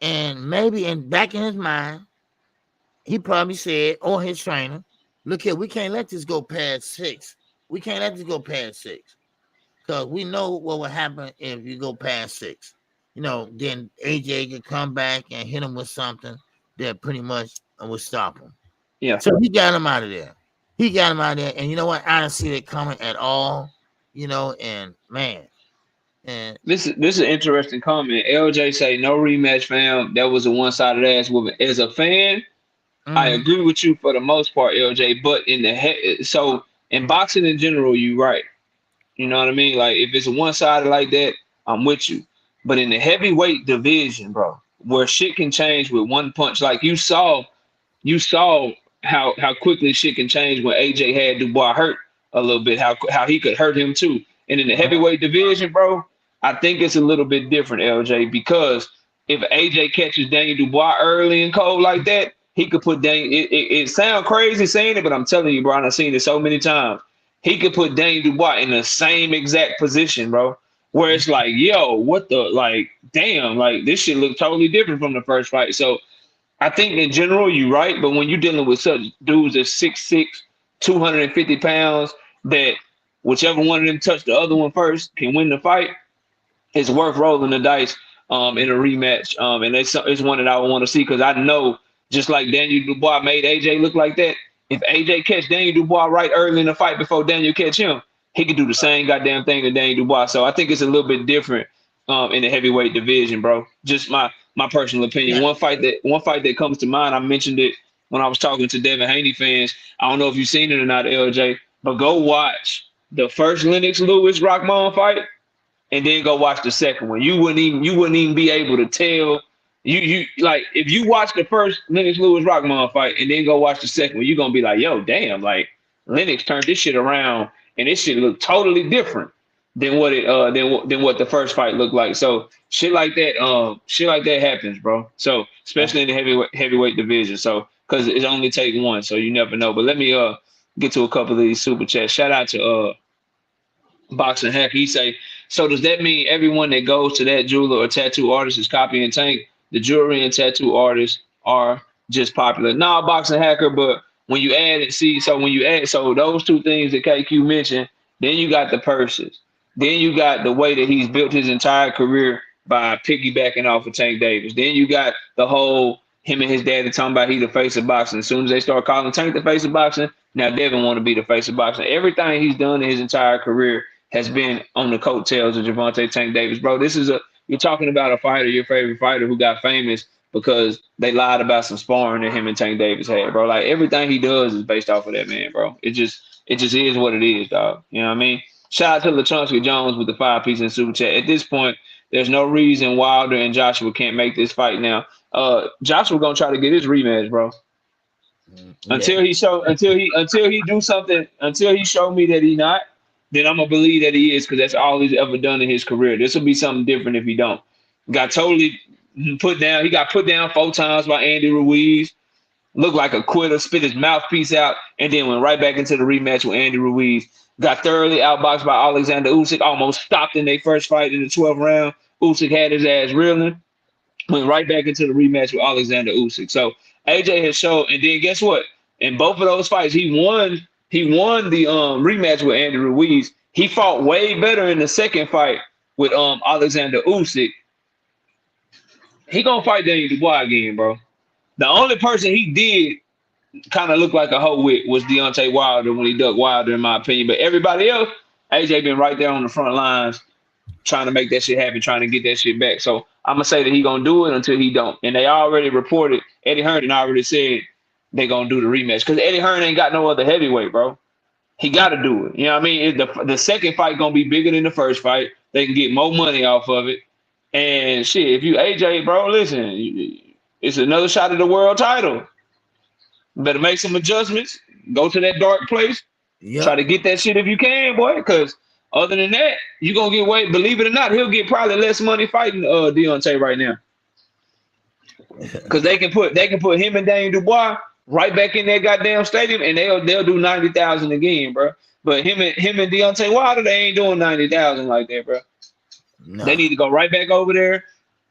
And maybe back in his mind, he probably said, or his trainer, look here, we can't let this go past 6. We can't let this go past 6. Because we know what would happen if you go past 6. Then AJ could come back and hit him with something that pretty much would stop him. Yeah. So he got him out of there. And you know what? I didn't see it coming at all. And man. And this is an interesting comment. LJ say no rematch, fam. That was a one-sided ass whooping. As a fan, I agree with you for the most part, LJ. But in boxing in general, you right. You know what I mean? Like if it's a one-sided like that, I'm with you. But in the heavyweight division, bro, where shit can change with one punch, like you saw how quickly shit can change when AJ had Dubois hurt a little bit, how he could hurt him too. And in the heavyweight division, bro, I think it's a little bit different, LJ, because if AJ catches Daniel Dubois early and cold like that, he could put Daniel. It sounds crazy saying it, but I'm telling you, bro, I've seen it so many times. He could put Daniel Dubois in the same exact position, bro, where it's like, yo, what the, like, damn, like this shit look totally different from the first fight. So I think in general, you're right. But when you're dealing with such dudes that's 6'6", 250 pounds, that whichever one of them touch the other one first can win the fight, it's worth rolling the dice in a rematch. And it's one that I would want to see because I know just like Daniel Dubois made AJ look like that, if AJ catch Daniel Dubois right early in the fight before Daniel catch him, he could do the same goddamn thing to Daniel Dubois. So I think it's a little bit different in the heavyweight division, bro. Just my personal opinion. Yeah. One fight that comes to mind, I mentioned it when I was talking to Devin Haney fans. I don't know if you've seen it or not, LJ, but go watch the first Lennox Lewis Rockman fight and then go watch the second one. You wouldn't even be able to tell. You like if you watch the first Lennox Lewis Rockman fight and then go watch the second one, you're gonna be like, yo, damn, like Lennox turned this shit around and this shit looked totally different than what it than what the first fight looked like. So shit like that happens, bro. So especially in the heavyweight division. So because it only takes one, so you never know. But let me get to a couple of these super chats. Shout out to Boxing Hack. He say, so does that mean everyone that goes to that jeweler or tattoo artist is copying Tank? The jewelry and tattoo artists are just popular. Nah, Boxing Hacker, but when you add it, so those two things that KQ mentioned, then you got the purses. Then you got the way that he's built his entire career by piggybacking off of Tank Davis. Then you got the whole him and his daddy talking about he the face of boxing. As soon as they start calling Tank the face of boxing, now Devin want to be the face of boxing. Everything he's done in his entire career has been on the coattails of Gervonta Tank Davis. Bro, you're talking about a fighter, your favorite fighter, who got famous because they lied about some sparring that him and Tank Davis had, bro. Like everything he does is based off of that man, bro. It just is what it is, dog. You know what I mean? Shout out to LaChonska Jones with the 5-piece in super chat. At this point, there's no reason Wilder and Joshua can't make this fight now. Joshua gonna try to get his rematch, bro. Yeah. Until he do something, until he show me that he not, then I'm gonna believe that he is, because that's all he's ever done in his career. This will be something different if he don't. Got totally put down. He got put down 4 times by Andy Ruiz. Looked like a quitter, spit his mouthpiece out, and then went right back into the rematch with Andy Ruiz. Got thoroughly outboxed by Alexander Usyk. Almost stopped in their first fight in the 12th round. Usyk had his ass reeling. Went right back into the rematch with Alexander Usyk. So AJ has shown, and then guess what? In both of those fights, he won the rematch with Andy Ruiz. He fought way better in the second fight with Alexander Usyk. He gonna fight Daniel Dubois again, bro. The only person he did kind of look like a hoe with was Deontay Wilder when he ducked Wilder, in my opinion. But everybody else, AJ been right there on the front lines trying to make that shit happen, trying to get that shit back. So I'm gonna say that he gonna do it until he don't. And they already reported, Eddie Hearn already said they gonna do the rematch, because Eddie Hearn ain't got no other heavyweight, bro. He got to do it. You know what I mean? The second fight gonna be bigger than the first fight. They can get more money off of it. And shit, if you AJ, bro, listen, it's another shot at the world title. Better make some adjustments. Go to that dark place Yep. Try to get that shit if you can, boy. Because other than that, you gonna get weight. Believe it or not, he'll get probably less money fighting Deontay right now. Because they can put him and Dane Dubois right back in that goddamn stadium, and they'll do 90,000 again, bro. But him and Deontay Wilder, they ain't doing 90,000 like that, bro. No. They need to go right back over there,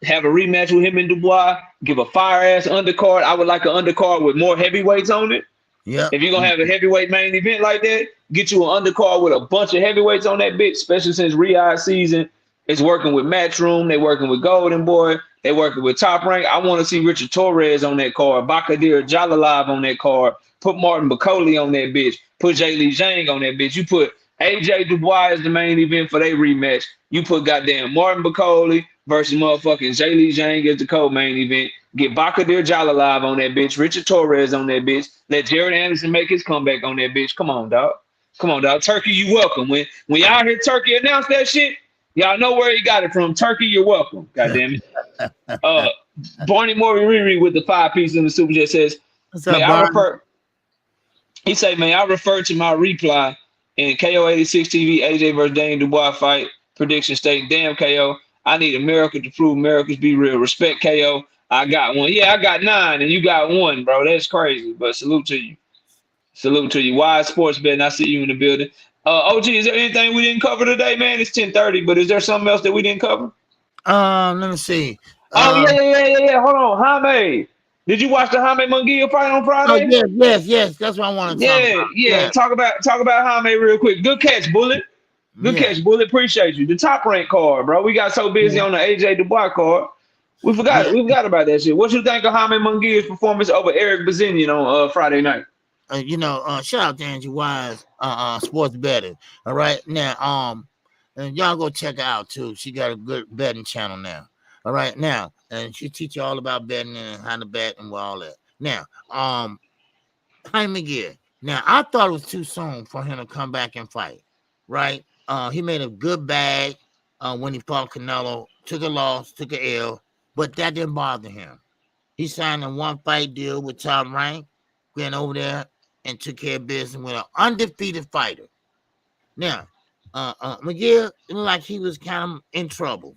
have a rematch with him and Dubois, give a fire ass undercard. I would like an undercard with more heavyweights on it. Yeah. If you're gonna have a heavyweight main event like that, get you an undercard with a bunch of heavyweights on that bitch, especially since Riyadh season is working with Matchroom, they working with Golden Boy, they working with Top Rank. I want to see Richard Torres on that card, Bakadir Jalalav on that card, put Martin Bacoli on that bitch, put Jay Lee Zhang on that bitch. You put AJ Dubois as the main event for their rematch. You put goddamn Martin Bacoli versus motherfucking Jay Lee Zhang as the co-main event. Get Bakadir Jalalav on that bitch, Richard Torres on that bitch. Let Jared Anderson make his comeback on that bitch. Come on, dog. Come on, dog. Turkey, you welcome. When y'all hear Turkey announce that shit, y'all know where he got it from. Turkey, you're welcome. God damn it. Barney Mori Riri with the 5-piece in the super chat says, What's may up, I Barney? refer? He say, may I refer to my reply in KO 86 TV AJ versus Dane Dubois fight prediction stating, damn KO, I need a miracle to prove miracles be real. Respect KO. I got one. Yeah, I got 9 and you got 1, bro. That's crazy. But salute to you. Salute to you. Wise Sports Bet. I see you in the building. OG, is there anything we didn't cover today, man? It's 10:30, but is there something else that we didn't cover? Let me see. Yeah. Hold on, Jaime. Did you watch the Jaime Munguia fight on Friday? Oh, yes. That's what I want to talk about. Yeah. Talk about Jaime real quick. Good catch, Bullet. Good catch, Bullet. Appreciate you. The Top Rank card, bro. We got so busy on the AJ Dubois card. We forgot about that shit. What you think of Jaime Munguia's performance over Eric Bazinian on Friday night? Shout out to Angie Wise, sports betting. All right, now, and y'all go check her out too. She got a good betting channel now. All right, now, and she teach you all about betting and how to bet and all that. Now, Jaime Munguia. Now, I thought it was too soon for him to come back and fight. Right? He made a good bag when he fought Canelo. Took a loss, took an L, but that didn't bother him. He signed a 1-fight deal with Top Rank, went over there and took care of business with an undefeated fighter. Now, Munguia looked like he was kind of in trouble.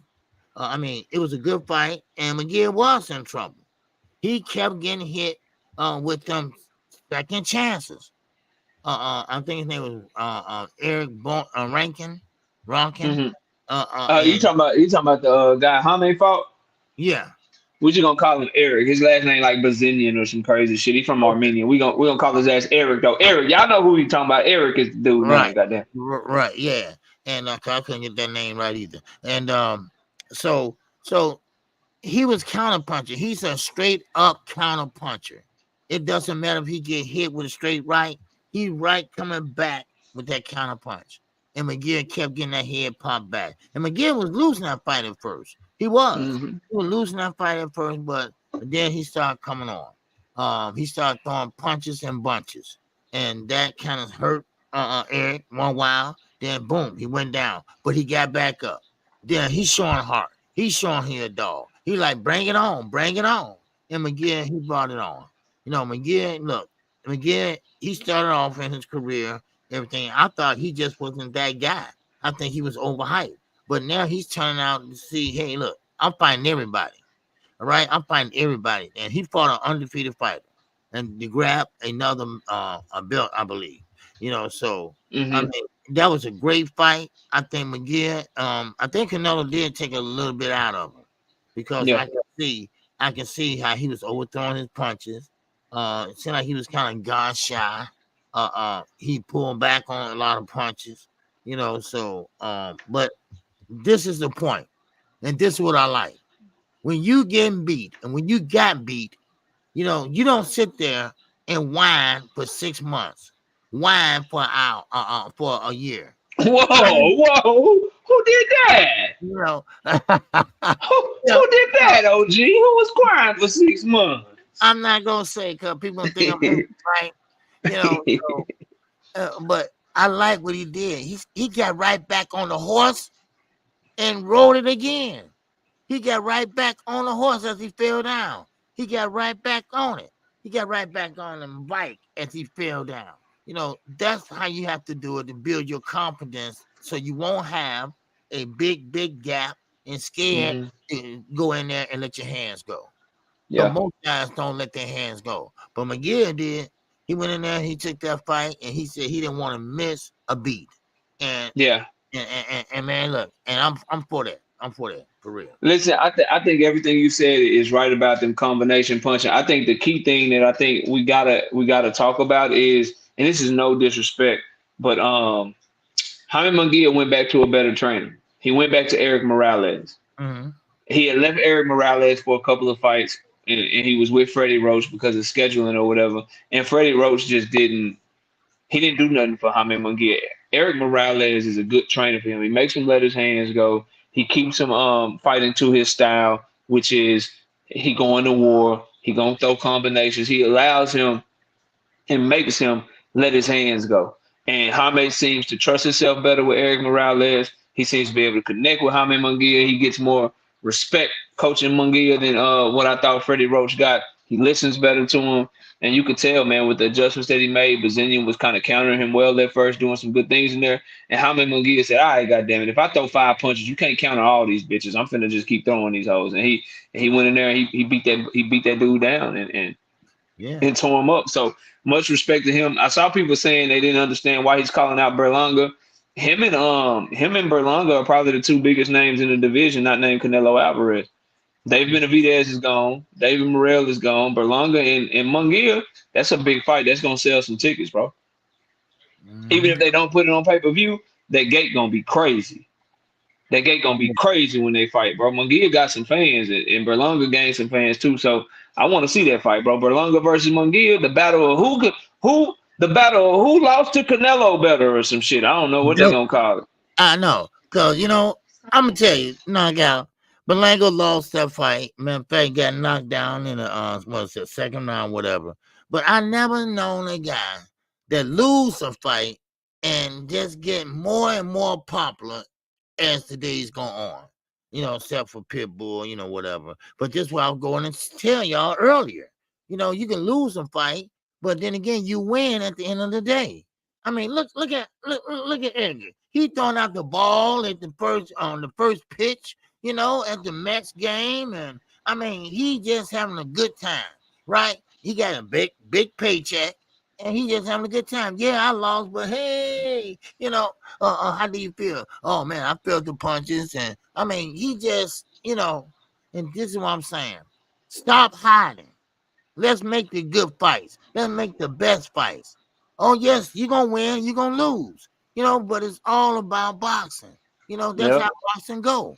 It was a good fight, and Munguia was in trouble. He kept getting hit with them second chances. I think his name was Eric Rankin. Mm-hmm. You talking about the guy Jaime fought? Yeah. We just gonna call him Eric. His last name like Bazinian or some crazy shit. He from Armenia. We gonna call his ass Eric though. Eric, y'all know who he talking about. Eric is the dude name, goddamn. Right, yeah. And I couldn't get that name right either. And so he was counterpuncher. He's a straight up counterpuncher. It doesn't matter if he get hit with a straight right. He right coming back with that counterpunch. And Munguia kept getting that head popped back. And Munguia was losing that fight at first. He was. Mm-hmm. He was losing that fight at first, but then he started coming on. He started throwing punches and bunches. And that kind of hurt Eric one while. Then, boom, he went down. But he got back up. Then he's showing heart. He's showing he a dog. He like, bring it on. And Munguia, he brought it on. Munguia, he started off in his career, everything. I thought he just wasn't that guy. I think he was overhyped. But now he's turning out to see, hey, look, I'm fighting everybody. All right? I'm fighting everybody. And he fought an undefeated fighter. And they grabbed another a belt, I believe. That was a great fight. I think Munguia, I think Canelo did take a little bit out of him. Because I can see how he was overthrowing his punches. It seemed like he was kind of gun shy. He pulled back on a lot of punches, but this is the point, and this is what I like. When you getting beat and when you got beat, you don't sit there and whine for 6 months, whine for an hour, for a year. Whoa! Who did that? Who did that, OG? Who was crying for 6 months? I'm not gonna say because people think I'm right, but I like what he did. He got right back on the horse and rode it again. He got right back on the horse as he fell down. He got right back on it. He got right back on the bike as he fell down. You know, that's how you have to do it to build your confidence, so you won't have a big gap and scared to go in there and let your hands go. Yeah. But most guys don't let their hands go. But McGill did. He went in there, he took that fight, and he said he didn't want to miss a beat. And Yeah. And man, look, and I'm for that. I'm for that, for real. Listen, I think everything you said is right about them combination punching. I think the key thing that I think we gotta talk about is, and this is no disrespect, but Jaime Munguia went back to a better trainer. He went back to Eric Morales. Mm-hmm. He had left Eric Morales for a couple of fights, and he was with Freddie Roach because of scheduling or whatever. And Freddie Roach just didn't do nothing for Jaime Munguia. Eric Morales is a good trainer for him. He makes him let his hands go. He keeps him fighting to his style, which is he going to war. He gonna throw combinations. He allows him and makes him let his hands go. And Jaime seems to trust himself better with Eric Morales. He seems to be able to connect with Jaime Munguia. He gets more respect coaching Munguia than what I thought Freddie Roach got. He listens better to him. And you could tell, man, with the adjustments that he made, Bazinian was kind of countering him well at first, doing some good things in there. And Jaime Munguia said, all right, goddammit, if I throw 5 punches, you can't counter all these bitches. I'm finna just keep throwing these hoes. And he went in there and he beat that dude down and tore him up. So much respect to him. I saw people saying they didn't understand why he's calling out Berlanga. Him and Berlanga are probably the 2 biggest names in the division, not named Canelo Alvarez. David Benavidez is gone. David Morrell is gone. Berlanga and Munguia, that's a big fight. That's going to sell some tickets, bro. Mm-hmm. Even if they don't put it on pay-per-view, that gate going to be crazy. That gate going to be crazy when they fight, bro. Munguia got some fans, and Berlanga gained some fans, too. So I want to see that fight, bro. Berlanga versus Munguia, the battle of who lost to Canelo better or some shit. I don't know what they're going to call it. I know. Because, you know, I'm going to tell you, knockout. Berlanga lost that fight. Man, fact, got knocked down in the second round, whatever. But I never known a guy that lose a fight and just get more and more popular as the days go on. You know, except for Pitbull, you know, whatever. But this is what I was going to tell y'all earlier. You know, you can lose a fight, but then again, you win at the end of the day. I mean, look at Edgar. He throwing out the ball at the first pitch. You know, at the Mets game, and I mean, he just having a good time, right? He got a big paycheck, and he just having a good time. Yeah, I lost, but hey, you know, how do you feel? Oh man, I felt the punches, and I mean, he just, you know, and this is what I'm saying: stop hiding. Let's make the good fights. Let's make the best fights. Oh yes, you're gonna win, you're gonna lose, you know, but it's all about boxing. You know, that's how boxing go.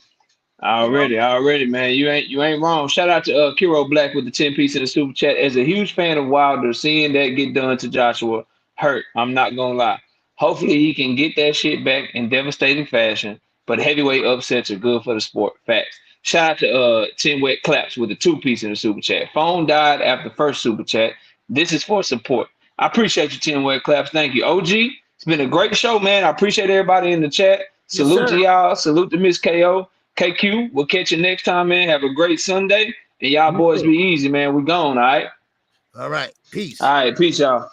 Already, man. You ain't wrong. Shout out to Kiro Black with the 10-piece in the super chat. As a huge fan of Wilder, seeing that get done to Joshua hurt. I'm not gonna lie. Hopefully he can get that shit back in devastating fashion. But heavyweight upsets are good for the sport. Facts. Shout out to 10 Wet Claps with the 2-piece in the super chat. Phone died after first super chat. This is for support. I appreciate you, 10 Wet Claps. Thank you. OG, it's been a great show, man. I appreciate everybody in the chat. Salute to y'all. Salute to Miss KO. KQ, we'll catch you next time, man. Have a great Sunday. And y'all boys be easy, man. We're gone, all right? All right. Peace. All right. Peace, y'all.